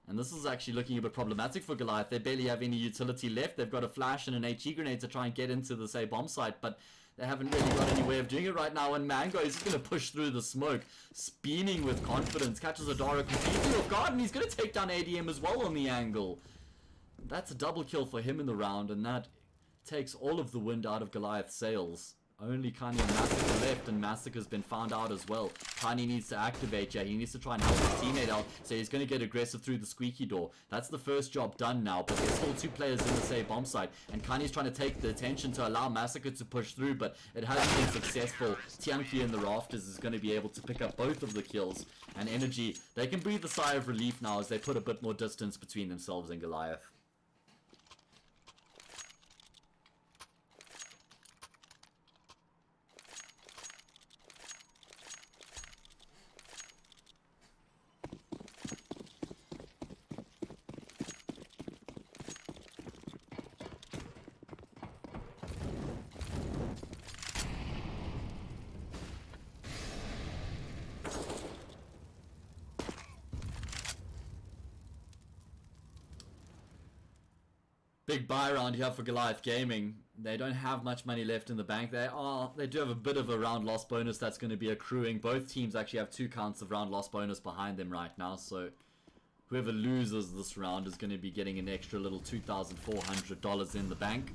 And this is actually looking a bit problematic for Goliath. They barely have any utility left. They've got a flash and an HE grenade to try and get into the say bomb site, but they haven't really got any way of doing it right now. And Mango is just going to push through the smoke, spinning with confidence, catches Adara completely off guard, and he's going to take down ADM as well on the angle. That's a double kill for him in the round, and that takes all of the wind out of Goliath's sails. only Kanye and Massacre left, and Massacre's been found out as well. Kanye needs to activate, yeah, he needs to try and help his teammate out, so he's going to get aggressive through the squeaky door. That's the first job done now, but there's still 2 players in the same bomb site, and Kanye's trying to take the attention to allow Massacre to push through, but it hasn't been successful. Tianqi in the rafters is going to be able to pick up both of the kills, and Energy, they can breathe a sigh of relief now as they put a bit more distance between themselves and Goliath. Big buy round here for Goliath Gaming. They don't have much money left in the bank. They do have a bit of a round loss bonus that's going to be accruing. Both teams actually have 2 counts of round loss bonus behind them right now, so whoever loses this round is going to be getting an extra little $2,400 in the bank.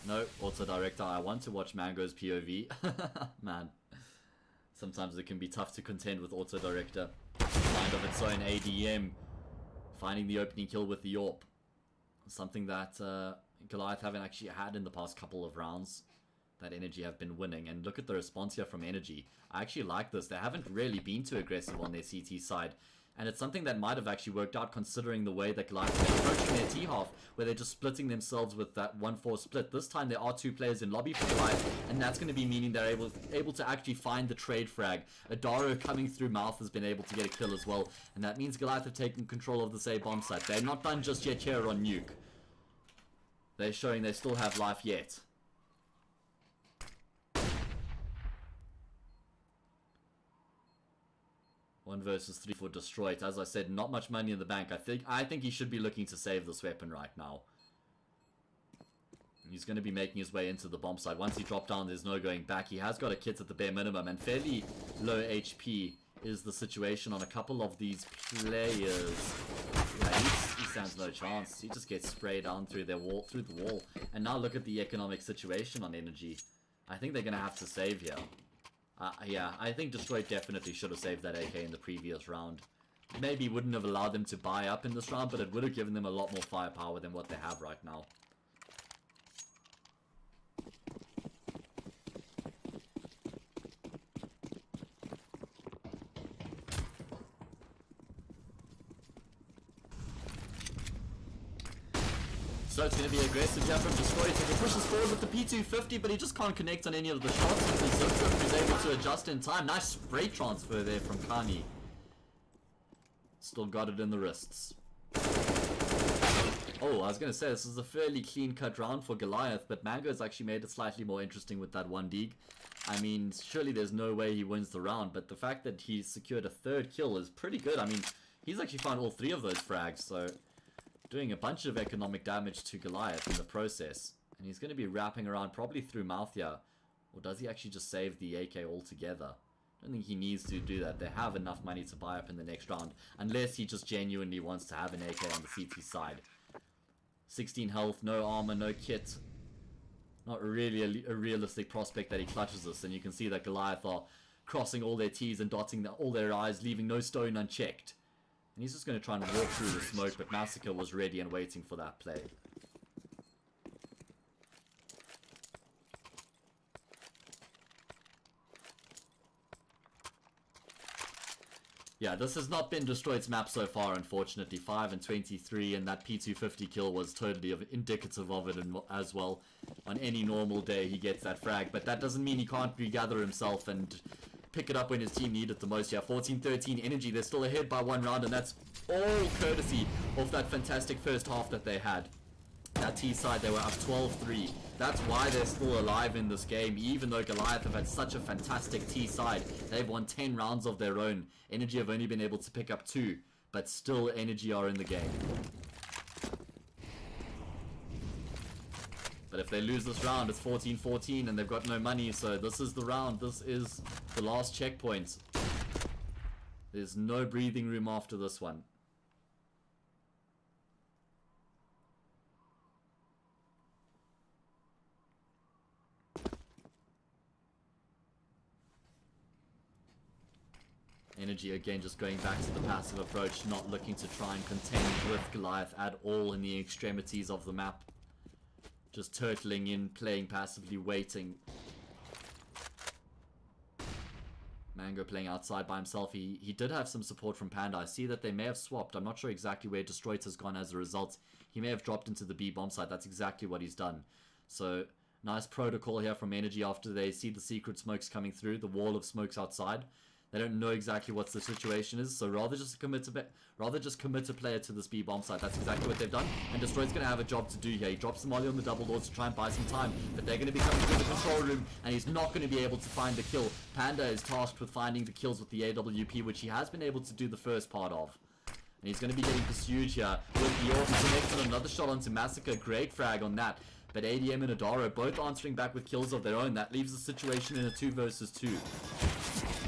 No, auto director. I want to watch Mango's POV. Man, sometimes it can be tough to contend with auto director. Mind of its own ADM. Finding the opening kill with the AWP. Something that Goliath haven't actually had in the past couple of rounds. That Energy have been winning. And look at the response here from Energy. I actually like this. They haven't really been too aggressive on their CT side. And it's something that might have actually worked out considering the way that Goliath is approaching their T-half, where they're just splitting themselves with that 1-4 split. This time there are 2 players in lobby for Goliath, and that's going to be meaning they're able to actually find the trade frag. Adaro coming through mouth has been able to get a kill as well, and that means Goliath have taken control of this A bomb site. They're not done just yet here on Nuke. They're showing they still have life yet. One versus 3 for Destroyed. As I said, not much money in the bank. I think he should be looking to save this weapon right now. He's going to be making his way into the bomb site. Once he dropped down, there's no going back. He has got a kit at the bare minimum, and fairly low HP is the situation on a couple of these players. Yeah, he stands no chance. He just gets sprayed down through the wall. And now look at the economic situation on Energy. I think they're going to have to save here. Yeah, I think Destroyed definitely should have saved that AK in the previous round. Maybe wouldn't have allowed them to buy up in this round, but it would have given them a lot more firepower than what they have right now. So it's going to be aggressive here from Destroyed. So he pushes forward with the P250, but he just can't connect on any of the shots. He's able to adjust in time. Nice spray transfer there from Kani. Still got it in the wrists. Oh, I was going to say, this is a fairly clean-cut round for Goliath, but Mango's actually made it slightly more interesting with that 1 dig. I mean, surely there's no way he wins the round, but the fact that he's secured a 3rd kill is pretty good. I mean, he's actually found all 3 of those frags, so doing a bunch of economic damage to Goliath in the process. And he's going to be wrapping around probably through mouth here. Or does he actually just save the AK altogether? I don't think he needs to do that. They have enough money to buy up in the next round. Unless he just genuinely wants to have an AK on the CT side. 16 health, no armor, no kit. Not really a realistic prospect that he clutches this. And you can see that Goliath are crossing all their T's and dotting all their I's, leaving no stone unchecked. And he's just going to try and walk through the smoke, but Massacre was ready and waiting for that play. Yeah, this has not been Destroyed's map so far, unfortunately. 5 and 23, and that P250 kill was totally indicative of it as well. On any normal day, he gets that frag, but that doesn't mean he can't regather himself and pick it up when his team need it the most. Yeah, 14-13 Energy. They're still ahead by 1 round, and that's all courtesy of that fantastic first half that they had. That T side, they were up 12-3. That's why they're still alive in this game, even though Goliath have had such a fantastic T side. They've won 10 rounds of their own. Energy have only been able to pick up 2, but still Energy are in the game. But if they lose this round, it's 14-14 and they've got no money, so this is the round. This is the last checkpoint. There's no breathing room after this one. Energy again just going back to the passive approach, not looking to try and contend with Goliath at all in the extremities of the map. Just turtling in, playing passively, waiting. Mango playing outside by himself. He did have some support from Panda. I see that they may have swapped. I'm not sure exactly where Destroyed has gone as a result. He may have dropped into the B bomb site. That's exactly what he's done. So, nice protocol here from Energy after they see the secret smokes coming through. The wall of smokes outside. They don't know exactly what the situation is, so rather just commit a player to this B bomb site. That's exactly what they've done, and Destroyed's going to have a job to do here. He drops the molly on the double doors to try and buy some time, but they're going to be coming through the control room, and he's not going to be able to find the kill. Panda is tasked with finding the kills with the AWP, which he has been able to do the first part of. And he's going to be getting pursued here with the orb connected. Another shot onto Massacre. Great frag on that. But ADM and Adaro both answering back with kills of their own. That leaves the situation in a 2 versus 2.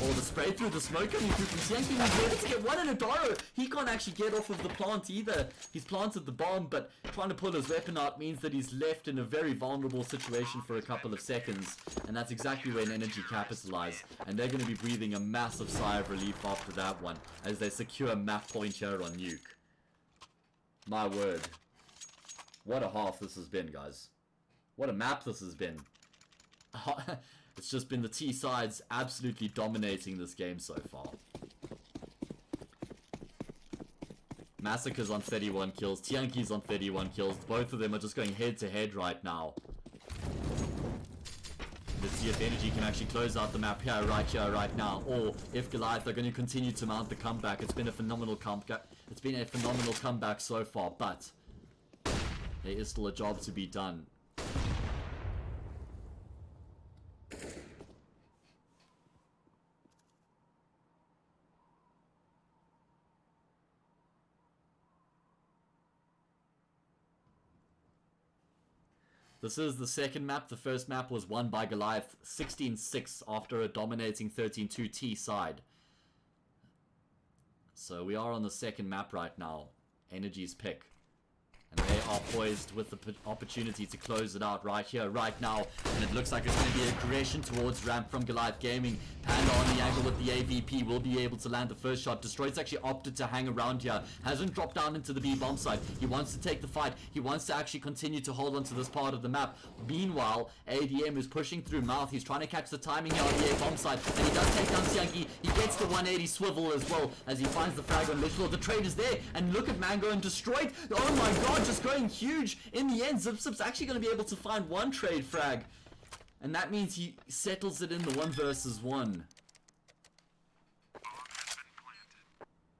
Oh, the spray through the smoke coming through from Tianqi. He's able to get one, and Adaro, he can't actually get off of the plant either. He's planted the bomb, but trying to pull his weapon out means that he's left in a very vulnerable situation for a couple of seconds. And that's exactly when Energy capitalize. And they're going to be breathing a massive sigh of relief after that one, as they secure map point here on Nuke. My word. What a half this has been, guys. What a map this has been. It's just been the T sides absolutely dominating this game so far. Massacre's on 31 kills. Tianqi's on 31 kills. Both of them are just going head to head right now. Let's see if Energy can actually close out the map here, right now. Or if Goliath are going to continue to mount the comeback. It's been a phenomenal comeback. It's been a phenomenal comeback so far, but there is still a job to be done. This is the second map. The first map was won by Goliath 16-6 after a dominating 13-2 T side. So we are on the second map right now. Energy's pick. And they are poised with the opportunity to close it out right here, right now. And it looks like it's going to be aggression towards ramp from Goliath Gaming. Panda on the angle with the AVP will be able to land the first shot. Destroyed's actually opted to hang around here. Hasn't dropped down into the B bomb site. He wants to take the fight. He wants to actually continue to hold on to this part of the map. Meanwhile, ADM is pushing through mouth. He's trying to catch the timing here on the A bomb site. And he does take down Tianqi. He gets the 180 swivel as well as he finds the frag on Little. The trade is there. And look at Mango and Destroyed. Oh my god, just going huge. In the end, Zip's actually going to be able to find one trade frag. And that means he settles it in the 1 versus 1.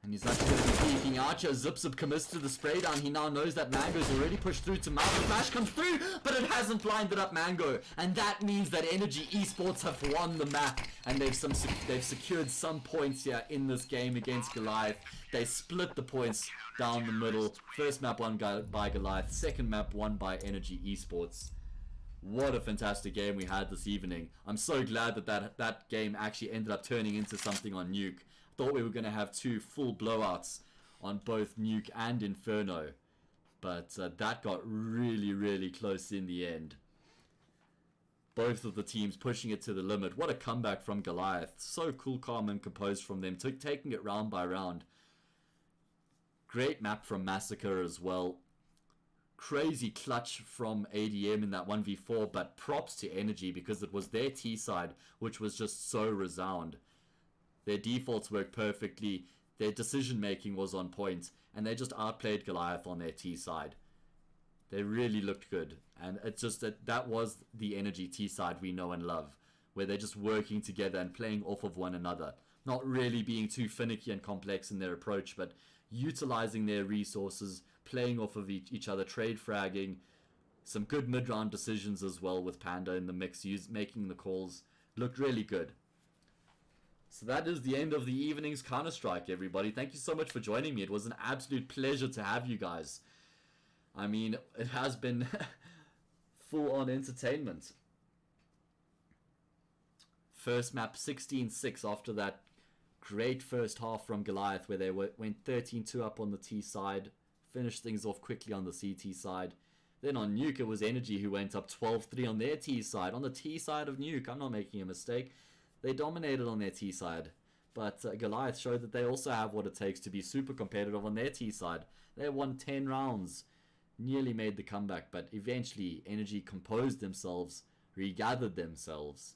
And he's actually going to be peeking out here. Zip commits to the spray down. He now knows that Mango's already pushed through to mouth. The flash comes through, but it hasn't blinded up Mango. And that means that Energy Esports have won the map. And they've secured some points here in this game against Goliath. They split the points down the middle. First map won by Goliath. Second map won by Energy Esports. What a fantastic game we had this evening. I'm so glad that game actually ended up turning into something on Nuke. Thought we were going to have 2 full blowouts on both Nuke and Inferno. But that got really, really close in the end. Both of the teams pushing it to the limit. What a comeback from Goliath. So cool, calm and composed from them. Taking it round by round. Great map from Massacre as well. Crazy clutch from ADM in that 1v4, but props to Energy because it was their T side which was just so resound. Their defaults worked perfectly, their decision making was on point, and they just outplayed Goliath on their T side. They really looked good, and it's just that was the Energy T side we know and love, where they're just working together and playing off of one another. Not really being too finicky and complex in their approach, but utilizing their resources, playing off of each other, trade fragging, some good mid-round decisions as well with Panda in the mix, making the calls. Looked really good. So that is the end of the evening's Counter-Strike, everybody. Thank you so much for joining me. It was an absolute pleasure to have you guys. I mean, it has been full-on entertainment. First map 16-6 after that Great first half from Goliath where they went 13-2 up on the T side, finished things off quickly on the CT side. Then on Nuke, it was Energy who went up 12-3 on their T side. On the T side of Nuke, I'm not making a mistake, they dominated on their T side. But Goliath showed that they also have what it takes to be super competitive on their T side. They won 10 rounds, nearly made the comeback, but eventually Energy composed themselves, regathered themselves,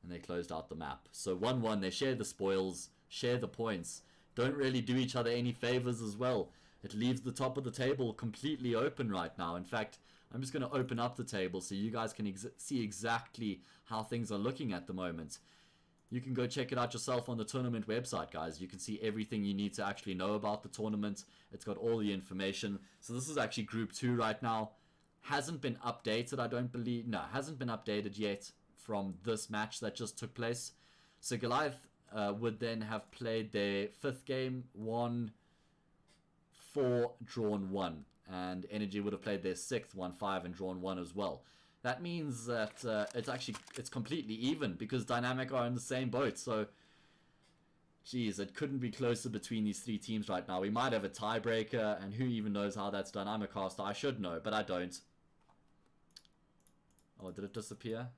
and they closed out the map. So 1-1, they share the spoils, share the points, don't really do each other any favors as well. It leaves the top of the table completely open right now. In fact, I'm just going to open up the table so you guys can see exactly how things are looking at the moment. You can go check it out yourself on the tournament website, guys. You can see everything you need to actually know about the tournament. It's got all the information. So this is actually Group 2 right now. Hasn't been updated, I don't believe. No, hasn't been updated yet from this match that just took place. So Goliath would then have played their 5th game, won 4, drawn 1. And Energy would have played their 6th, won 5, and drawn 1 as well. That means that it's completely even because Dynamic are in the same boat. So, geez, it couldn't be closer between these 3 teams right now. We might have a tiebreaker, and who even knows how that's done? I'm a caster. I should know, but I don't. Oh, did it disappear?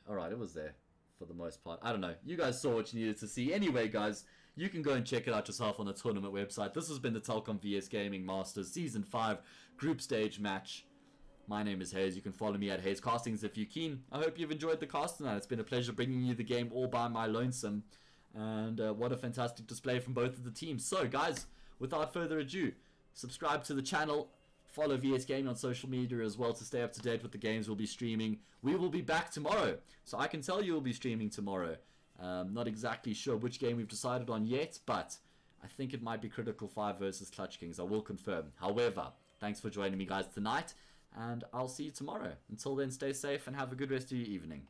Alright, it was there for the most part. I don't know. You guys saw what you needed to see. Anyway, guys, you can go and check it out yourself on the tournament website. This has been the Telkom VS Gaming Masters Season 5 Group Stage match. My name is HAzE. You can follow me at HAzE Castings if you're keen. I hope you've enjoyed the cast tonight. It's been a pleasure bringing you the game all by my lonesome. And what a fantastic display from both of the teams. So, guys, without further ado, subscribe to the channel. Follow VS Gaming on social media as well to stay up to date with the games we'll be streaming. We will be back tomorrow. So I can tell you we'll be streaming tomorrow. Not exactly sure which game we've decided on yet, but I think it might be Critical 5 versus Clutch Kings. I will confirm. However, thanks for joining me, guys, tonight. And I'll see you tomorrow. Until then, stay safe and have a good rest of your evening.